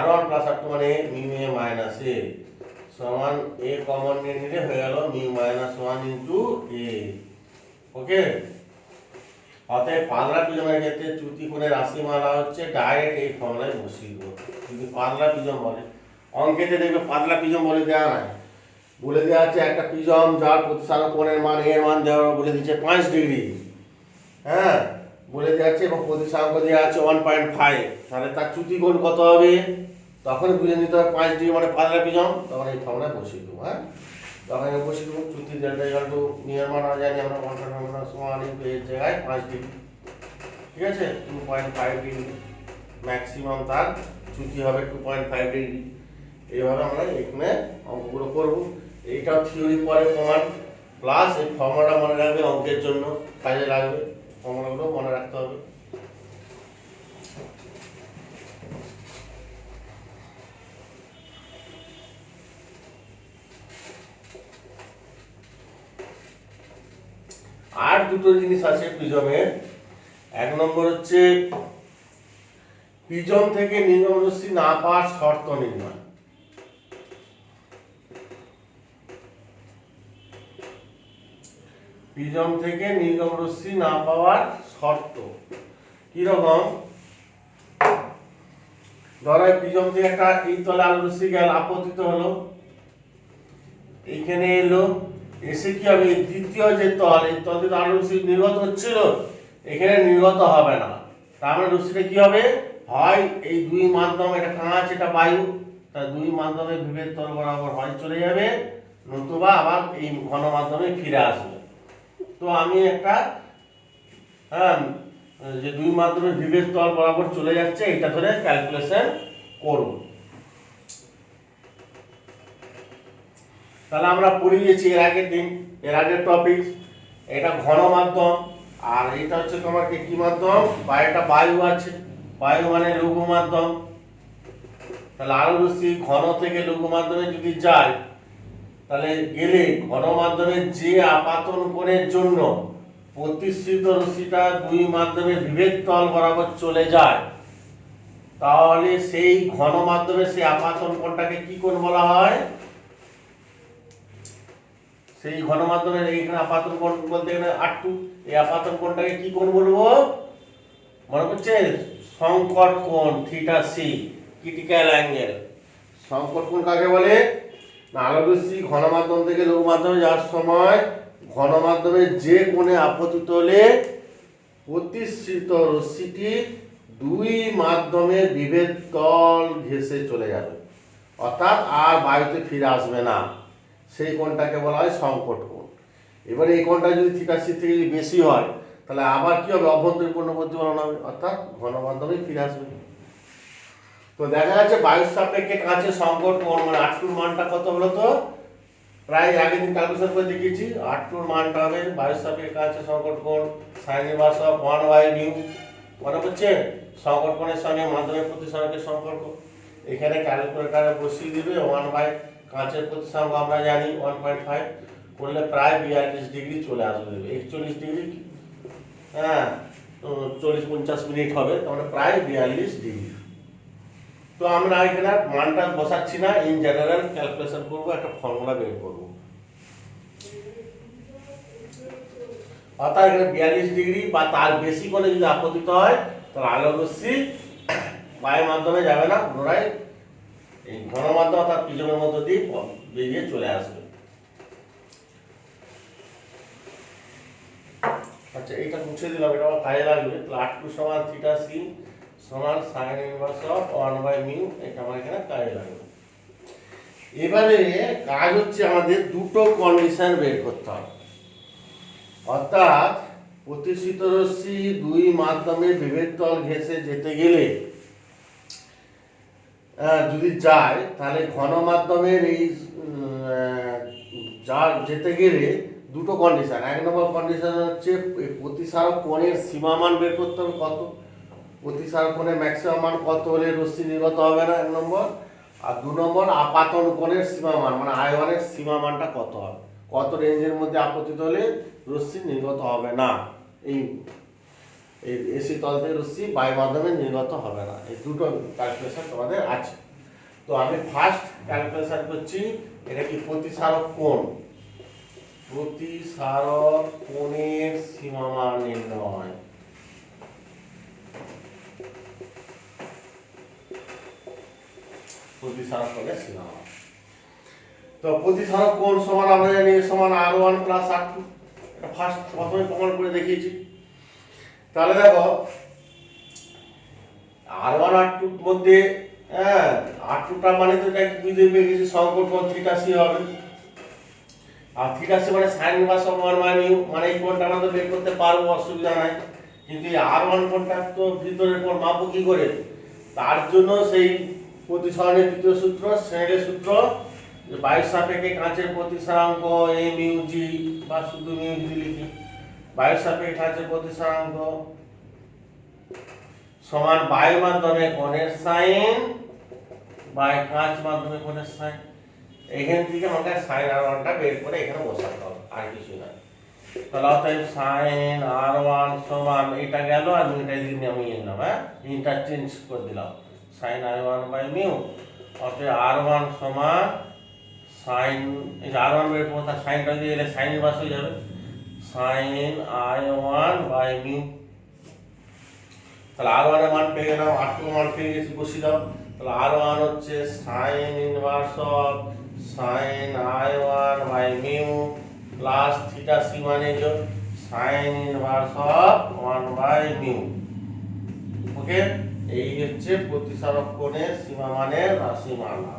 R1 plus R2 মানে মিউ A মাইনাস A সমান A কমন নিয়ে নিলে হয়ে গেল মিউ মাইনাস 1 ইন্টু A। ওকে, অতএব পাতলা প্রিজমের ক্ষেত্রে চ্যুতিকোণের রাশিমালা হচ্ছে ডাইরেক্ট এই ফর্মুলায় বসিয়ে দেবো। যদি পাতলা প্রিজম বলে, অঙ্কেতে দেখবে পাতলা প্রিজম বলে দেওয়া নাই, বলে দেওয়া আছে একটা প্রিজম যার প্রতিসরাঙ্ক কোণের মান এর মান দেওয়া বলে দিচ্ছে 5 ডিগ্রি, হ্যাঁ বলে দেওয়া আছে, এবং প্রতিসরাঙ্ক দেওয়া আছে 1.5, তাহলে তার চ্যুতিকোণ কত হবে তখন বুঝে নিতে হবে 5 ডিগ্রি মানে পাতলা প্রিজম, তখন এই ফর্মুলায় বসিয়ে দেবো। হ্যাঁ, তখন আমি বসিয়ে দেবো চ্যুতি ডেল্টা ইকুয়াল টু নিয়ার মান জানি আমরা 1.1 ইনটু এর জায়গায় 5 ডিগ্রি, ঠিক আছে, 2.5 ডিগ্রি ম্যাক্সিমাম তার চ্যুতি হবে 2.5 ডিগ্রি। এইভাবে আমরা এখানে অঙ্কগুলো করবো। এইটাও থিওরি পরে প্রমাণ, প্লাস এই ফর্মুলাটা মনে রাখবে, অঙ্কের জন্য কাজে লাগবে, ফর্মুলাগুলো মনে রাখতে হবে। আর দুটো জিনিস আছে প্রিজমের। এক নম্বর হচ্ছে প্রিজম থেকে নির্গম রশ্মি না পাওয়ার শর্ত নির্ণয়। প্রিজম থেকে নির্গম রশ্মি না পাওয়ার শর্ত কিরকম, ধরো প্রিজম থেকে একটা এই তলে আলো রশ্মি গেল, আপতিত হলো, এইখানে এলো, এসে কি হবে দ্বিতীয় যে তল, এই তল থেকে আলো রশ্মি নির্গত হচ্ছিল, এখানে নির্গত হবে না। তার মানে রশ্মিটা কি হবে, হয় এই দুই মাধ্যম, এটা কাঁচ এটা বায়ু, তার দুই মাধ্যমে বিভেদ তল বরাবর হয় চলে যাবে, নতুবা আবার এই ঘন মাধ্যমে ফিরে আসবে। তো আমি একটা যে দুই মাধ্যমে বিভেদ তল বরাবর চলে যাচ্ছে এটা ধরে ক্যালকুলেশন করব। তাহলে আমরা পড়িয়েছি এর আগের দিন, এর আগের টপিক, এটা ঘন মাধ্যম, আর এটা হচ্ছে তোমার কি মাধ্যম, বা এটা বায়ু আছে, বায়ু মানে লঘু মাধ্যম। তাহলে আলো রশ্মি ঘন থেকে লঘু মাধ্যমে যদি যায়, তাহলে গেলে ঘন মাধ্যমে যে আপাতন কোণের জন্য প্রতিসৃত রশ্মিটা দুই মাধ্যমে বিভেদ তল বরাবর চলে যায়, তাহলে সেই ঘন মাধ্যমে সেই আপাতন কোণটাকে কি কোণ বলা হয়, সেই ঘন মাধ্যমের এইখানে আপাতন কোণ বলতে গেলে R2, এই আপাতন কোণটাকে কি কোণ বলবো, মনে করছে সংকট কোণ, থিটা সি, ক্রিটিক্যাল অ্যাঙ্গেল। সংকট কোণ কাকে বলে না, আলো রশ্মি ঘন মাধ্যম থেকে লঘু মাধ্যমে যাওয়ার সময় ঘন মাধ্যমে যে কোণে আপতিত হলে প্রতিসৃত রশ্মিটি দুই মাধ্যমে বিভেদ তল ঘেঁষে চলে যাবে, অর্থাৎ আর বায়ুতে ফিরে আসবে না, সেই কোণটাকে বলা হয় সংকট কোণ। এবারে এই কোণটা যদি থিটা সি থেকে যদি বেশি হয়, তাহলে আবার কি হবে, অভ্যন্তরীণ কোণ প্রতিফলন হবে, অর্থাৎ ঘন মাধ্যমে ফিরে আসবে। তো দেখা যাচ্ছে বায়ুর সাপেক্ষে কাঁচের সংকট কোণ মানে R2 এর মানটা কত হলো তো প্রায় আগের দিন ক্যালকুলেশন করে দেখিয়েছি। R2 এর মানটা হবে বায়ুর সাপেক্ষে কাঁচের সংকট কোণ sin ইনভার্স অফ 1/μ। মনে হচ্ছে সংকট কোণের সঙ্গে মাধ্যমের প্রতিসরণের সম্পর্ক। এখানে ক্যালকুলেটরে বসিয়ে দিবে 1 বাই কাঁচের প্রতিসরণ আমরা জানি 1.5 করলে প্রায় 42 ডিগ্রি চলে আসবে। 41 ডিগ্রি হ্যাঁ 40-50 মিনিট হবে, তাহলে প্রায় 42 ডিগ্রি। তো আমরা এখানে মানটা বসাচ্ছি না, ইন জেনারেল ক্যালকুলেশন করব, একটা ফর্মুলা বের করব। অর্থাৎ এখানে 42 ডিগ্রি বা তার বেশি করে যদি আপতিত হয় তাহলে আলোক রশ্মি বায়ুর মাধ্যমে যাবে না, পুনরায় এই ঘন মাধ্যম অর্থাৎ প্রিজমের মধ্য দিয়ে বেরিয়ে চলে আসবে। আচ্ছা এইটা মুছে দিলাম, এটা আমার কাজে লাগবে। তাহলে R2 সমান থিটা সি সমান sin ইনভার্স অফ 1/μ, এটা আমার এখানে কাজে লাগবে। এবারে কাজ হচ্ছে আমাদের দুটো কন্ডিশন বের করতে হবে। অর্থাৎ প্রতিসিত রশ্মি দুই মাধ্যমে বিভেদ তল ঘেঁষে যেতে গেলে যদি যায় তাহলে ঘন মাধ্যমের এই যা যেতে গেলে দুটো কন্ডিশন। এক নম্বর কন্ডিশন হচ্ছে প্রতিসারক কোণের সীমামান বের করতে হবে, কত প্রতিসারক কোণের ম্যাক্সিমাম মান কত হলে রশ্মি নির্গত হবে না, এক নম্বর। আর দু নম্বর আপাতন কোণের সীমামান মানে আয়নের সীমামানটা কত হবে, কত রেঞ্জের মধ্যে আপতিত হলে রশ্মি নির্গত হবে না, এই এসি তল থেকে রশ্মি বায়ু মাধ্যমে নির্গত হবে না। এই দুটো ক্যালকুলেশন তোমাদের আছে। তো আমি ফার্স্ট ক্যালকুলেশন করছি, এটা কি প্রতিসারক কোণ, প্রতিসারক কোণের সীমামান নির্ণয়। প্রতিসারক কোণের সীমামান। তো প্রতিসারক কোণ সমান আমরা জানি সমান R1 প্লাস R2, এটা ফার্স্ট প্রথমে প্রমাণ করে দেখিয়েছি। তাহলে দেখো R1 R2 এর মধ্যে R2টা মানে তো এটা বুঝে পেয়ে গেছি সংকট কোণ থিটা সি হবে, আর থিটা সি মানে sin ইনভার্স অফ 1/μ, মানে এই কোণটা আমরা তো বের করতে পারবো, অসুবিধা নাই। কিন্তু এই R1 কোণটা তো ভিতরের কোণ মাপবো কি করে, তার জন্য সেই প্রতিসরণের তৃতীয় সূত্র স্নেলের সূত্র, যে বায়ুর সাপেক্ষে কাঁচের প্রতিসরাঙ্ক a মিউ জি বা শুধু মিউ জি লিখি, বায়ুর সাপেক্ষে কাঁচের প্রতিসরাঙ্ক সমান বায়ু মাধ্যমে কোণের সাইন বাই কাঁচ মাধ্যমে কোণের সাইন। এখান থেকে আমাকে সাইন R1টা বের করে এখানে বসাতে হবে, আর কিছু না। তাহলে অতএব সাইন R1 সমান এটা গেল আর এটা দিকে আমি নিলাম, ইন্টারচেঞ্জ করে দিলাম, সাইন I1 বাই মিউ। অতএব R1 সমান সাইন, এই R1 বের করব, তার সাইনটা দিয়ে এলে সাইন ইনভার্স হয়ে যাবে, সাইন I1 বাই মিউ। তাহলে R1 এর মান পেয়ে গেলাম, R2 এর মান পেয়ে গেছি, বসিয়ে দাও। তাহলে R1 হচ্ছে sine inverse of sine I1 by mu plus theta C মানে যে সাইন ইনভার্স অফ 1/μ। ওকে, এই হচ্ছে প্রতিসারক কোণের সীমামানের রাশিমালা,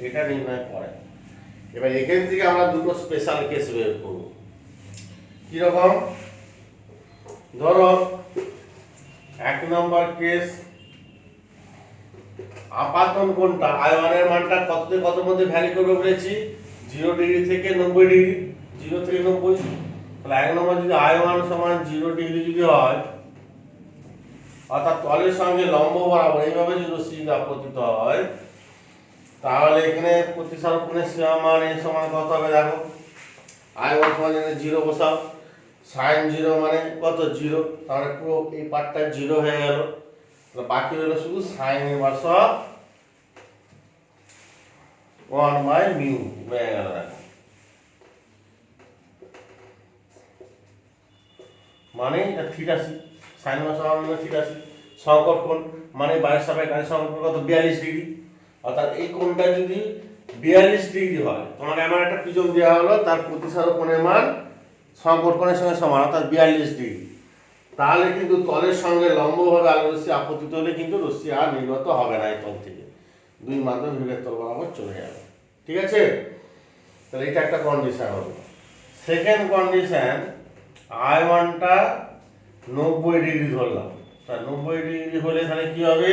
এটা নির্ণয় করে। এবার এখান থেকে আমরা দুটো স্পেশাল কেস বের করব। কি রকম? ধরো এক নম্বর কেস, আপাতন কোণটা আয়নের মানটা কত থেকে কত মধ্যে ভ্যারি করবে বলেছি, 0 ডিগ্রি থেকে 90 ডিগ্রি, 0 থেকে 90। তাহলে এক নম্বর যদি আয়ন সমান 0 ডিগ্রি যদি হয়, অর্থাৎ তলের সঙ্গে লম্ব বরাবর এইভাবে যদি রশ্মি আপতিত হয়, তাহলে এখানে প্রতিসারক কোণের সীমামান এর সমান কত হবে দেখো, আয়ন সমান এখানে 0 বসাও, sin 0 মানে কত 0, তাহলে পুরো এই পার্টটা 0 হয়ে গেল। তাহলে বাকি হলো শুধু sin ইনভার্স অফ 1/μ হয়ে গেল। দেখো মানে এটা theta C, sin inverse of মানে থিটা সি, সংকট কোণ মানে বায়ুর সাপেক্ষে কাঁচের সংকট কোণ কত 42 ডিগ্রি। অর্থাৎ এই কোণটা যদি 42 ডিগ্রি হয়, তোমাকে এমন একটা প্রিজম দেওয়া হলো, তার প্রতিসারক কোণের মান সংকট কোণের সঙ্গে সমান, অর্থাৎ 42 ডিগ্রি। তাহলে কিন্তু তলের সঙ্গে লম্বভাবে আলো রশ্মি আপতিত হলে কিন্তু রশ্মি আর নির্গত হবে না এই তল থেকে, দুই মাধ্যম বিভেদ তল বরাবর চলে যাবে। ঠিক আছে, তাহলে এটা একটা কন্ডিশন হলো। সেকেন্ড কন্ডিশন, আয়নটা 90 ডিগ্রি ধরলাম, তা 90 ডিগ্রি হলে তাহলে কি হবে,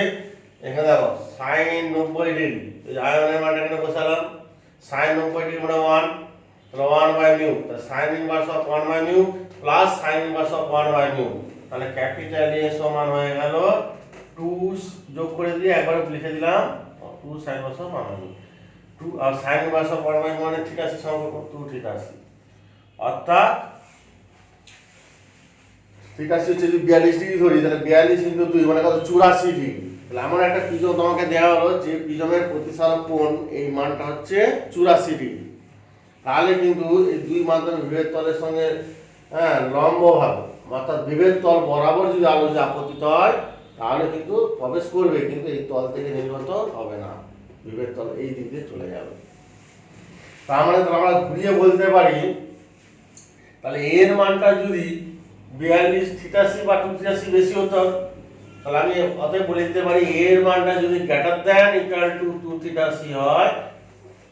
এখানে দেখো সাইন 90 ডিগ্রি, আয়নের মানটা এখানে বসালাম, সাইন 90 ডিগ্রি মানে 1, তাহলে 1 বাই মিউ, তাহলে sine inverse of 1 by mu plus sine inverse of 1 by mu, তাহলে ক্যাপিটাল এ সমান হয়ে গেল 2 যোগ করে দিয়ে একবারে লিখে দিলাম 2 sine inverse of 1 by mu, 2 আর sine inverse of 1 by mu মানে ঠিক আছে সম্পর্ক 2 ঠিক আছে, অর্থাৎ ঠিক আছে হচ্ছে যদি 42 ডিগ্রি ধরি তাহলে 42 ইনটু 2 মানে কত 84 ডিগ্রি। তাহলে এমন একটা প্রিজম তোমাকে দেওয়া হলো যে প্রিজমের প্রতিসারক কোণ এই মানটা হচ্ছে 84 ডিগ্রি, তাহলে কিন্তু এই দুই মাধ্যমে বিভেদ তলের সঙ্গে লম্বভাবে অর্থাৎ বিভেদ তল বরাবর যদি আলো যে আপতিত হয় তাহলে কিন্তু প্রবেশ করবে, কিন্তু এই তল থেকে নির্গত হবে না, বিভেদ তল এই দিক দিয়ে চলে যাবে। তার মানে আমরা ঘুরিয়ে বলতে পারি তাহলে এর মানটা যদি 42 থিটাসি বা 283 বেশি হতো তাহলে আমি অতএব বলে দিতে পারি এর মানটা যদি গ্রেটার দ্যান ইকুয়াল টু 283 হয়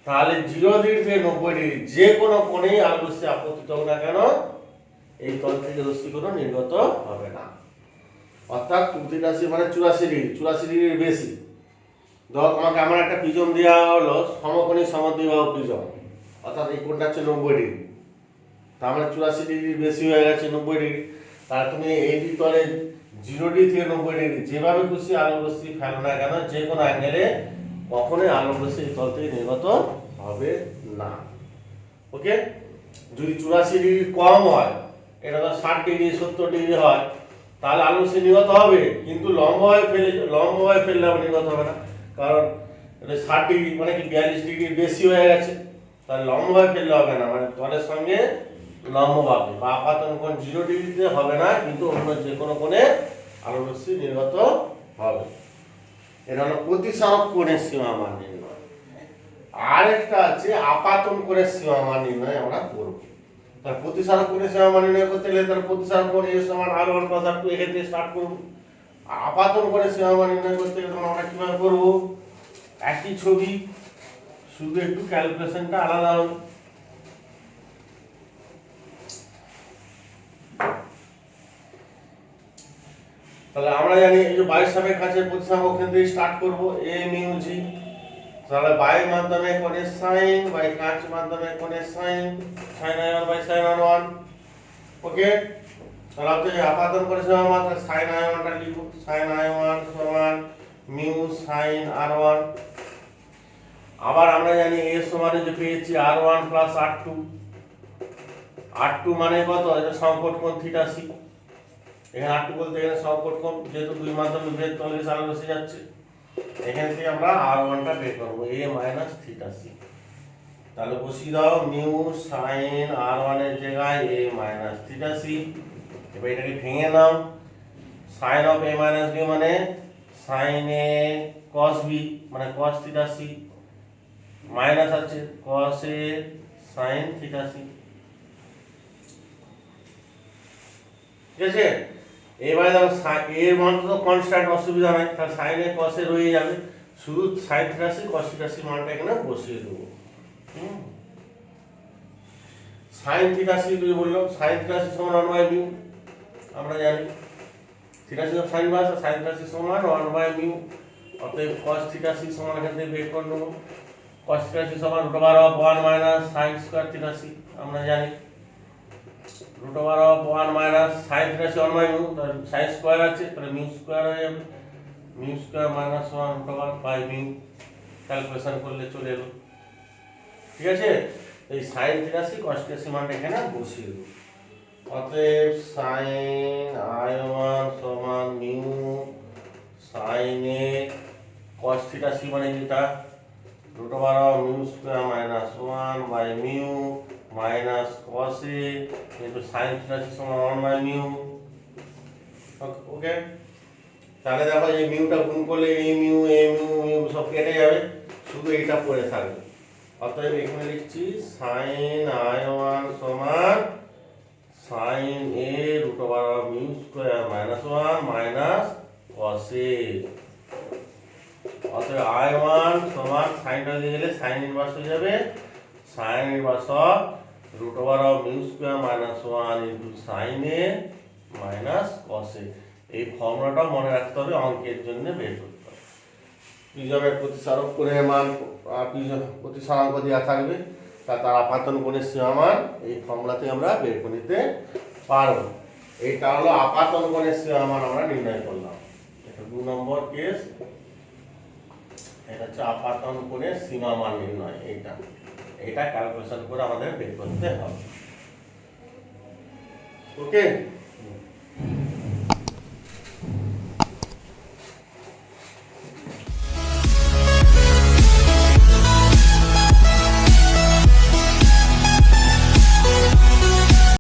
তাহলে 0 ডিগ্রি থেকে 90 ডিগ্রি যে কোনো কোণেই আলো রশ্মি আপতিত হোক না কেন এই তল থেকে রশ্মি কোনো নির্গত হবে না, অর্থাৎ 283 মানে 84 ডিগ্রি, 84 ডিগ্রির বেশি। ধর আমাকে এমন একটা প্রিজম দেওয়া হলো সমকোণী সমদ্বিবাহু প্রিজম, অর্থাৎ এই কোণটা হচ্ছে 90 ডিগ্রি, তার মানে 84 ডিগ্রির বেশি হয়ে গেছে 90 ডিগ্রি, তাহলে তুমি এই তলে 0 ডিগ্রি থেকে 90 ডিগ্রি যেভাবে খুশি আলো রশ্মি ফেলো না কেন যে কোনো অ্যাঙ্গেলে কখনোই আলো রশ্মি এই তল থেকে নির্গত হবে না। ওকে, যদি 84 ডিগ্রি কম হয়, এটা তো 60 ডিগ্রি 70 ডিগ্রি হয়, তাহলে আলো রশ্মি নির্গত হবে, কিন্তু লম্বভাবে ফেললে আবার নির্গত হবে না, কারণ এটা 60 ডিগ্রি মানে কি 42 ডিগ্রির বেশি হয়ে গেছে, তাহলে লম্বভাবে ফেললে হবে না, মানে তলের সঙ্গে লম্বভাবে বা আপাতন কোণ 0 ডিগ্রিতে হবে না, কিন্তু অন্য যে কোনো কোণে আলো রশ্মি নির্গত হবে। এটা হলো প্রতিসারক কোণের সীমা মান নির্ণয়। আরেকটা আছে আপাতন কোণের সীমা মান নির্ণয় আমরা করব। তাহলে প্রতিসারক কোণের সীমা মান নির্ণয় করতে গেলে তাহলে প্রতিসারক কোণ a সমান r1 + r2 এখান থেকে স্টার্ট করব। আপাতন কোণের সীমা মান নির্ণয় করতে গেলে আমরা কিভাবে করব? একই ছবি, শুধু একটু ক্যালকুলেশনটা আলাদা হবে। তাহলে আমরা জানি এই যে বায়ুর সাপেক্ষে কাছে প্রতিসারক ওখান থেকে স্টার্ট করব a মিউ g, তাহলে বায়ুর মাধ্যমে কোণের সাইন বাই কাঁচ মাধ্যমে কোণের sine sin i1 by sin r1। Okay, তাহলে আপনি আপাতন করে সীমা মান sin i1 টা লিখব, sin i1 সমান মিউ sin r1। আবার আমরা জানি a সমান যে পেয়েছি r1 প্লাস r2, r2 মানে কত? এটা সংকট কোণ θc, এখানে r2 বলতে এখানে সংকট কোণ, যেহেতু দুই মাধ্যমে বিভেদ তলে আলো রশ্মি যাচ্ছে, এখান থেকে আমরা r1 টা বের করব a মাইনাস θc। তাহলে বসিয়ে দাও মিউ sin r1 এর জায়গায় a মাইনাস θc। এবার এটাকে ভেঙে নাও, sin of a minus b মানে sin a cos b মানে cos θc মাইনাস আছে cos a sin θc। ঠিক আছে, এবারে দেখো এর মান তো কনস্ট্যান্ট, অসুবিধা নাই, তাহলে sin a cos a রয়ে যাবে, শুধু sin θc cos θc মানটা এখানে বসিয়ে দেব। sin θc যদি বললাম sin θc সমান 1 বাই মিউ, আমরা জানি θc of sin inverse sin θc সমান 1 বাই মিউ, অতএব cos θc সমান এখান থেকে বের করে নেব, cos θc সমান √1 মাইনাস sin স্কয়ার θc, আমরা জানি √1 minus sin θc 1 by mu, তাহলে sin স্কয়ার আছে তাহলে মিউ স্কয়ার হয়ে যাবে, mu square minus 1 √1 by mu, calculation করলে চলে এলো। ঠিক আছে, এই sin θc cos θc মানটা এখানে বসিয়ে দেব, অতএব sin i1 সমান mu sin a cos θc মানে যেটা √1 mu square minus 1 by mu minus cos a into sin θc সমান 1 বাই মিউ। ওকে, তাহলে দেখো এই মিউটা গুণ করলে এই মিউ সব কেটে যাবে, শুধু এইটা পড়ে থাকবে। অতএব এখানে লিখছি sin i1 সমান sin a √1 mu square minus 1 minus cos a। অতএব i1 সমান সাইনটা দিয়ে গেলে sin ইনভার্স হয়ে যাবে, sin inverse of √1 mu square minus 1 into sin a minus cos a। এই ফর্মুলাটা মনে রাখতে হবে, অঙ্কের জন্য বের করতে হবে। প্রিজমের প্রতিসারক কোণের মান প্রতিসারাঙ্ক দেওয়া থাকবে, তার আপাতন কোণের সীমামান এই ফর্মুলাতে আমরা বের করে নিতে পারব। এইটা হলো আপাতন কোণের সীমামান আমরা নির্ণয় করলাম। এটা 2 নম্বর কেস। এটা হচ্ছে আপাতন কোণের সীমামান নির্ণয়। এটা ক্যালকুলেশন করে আমাদের বের করতে হবে। ওকে।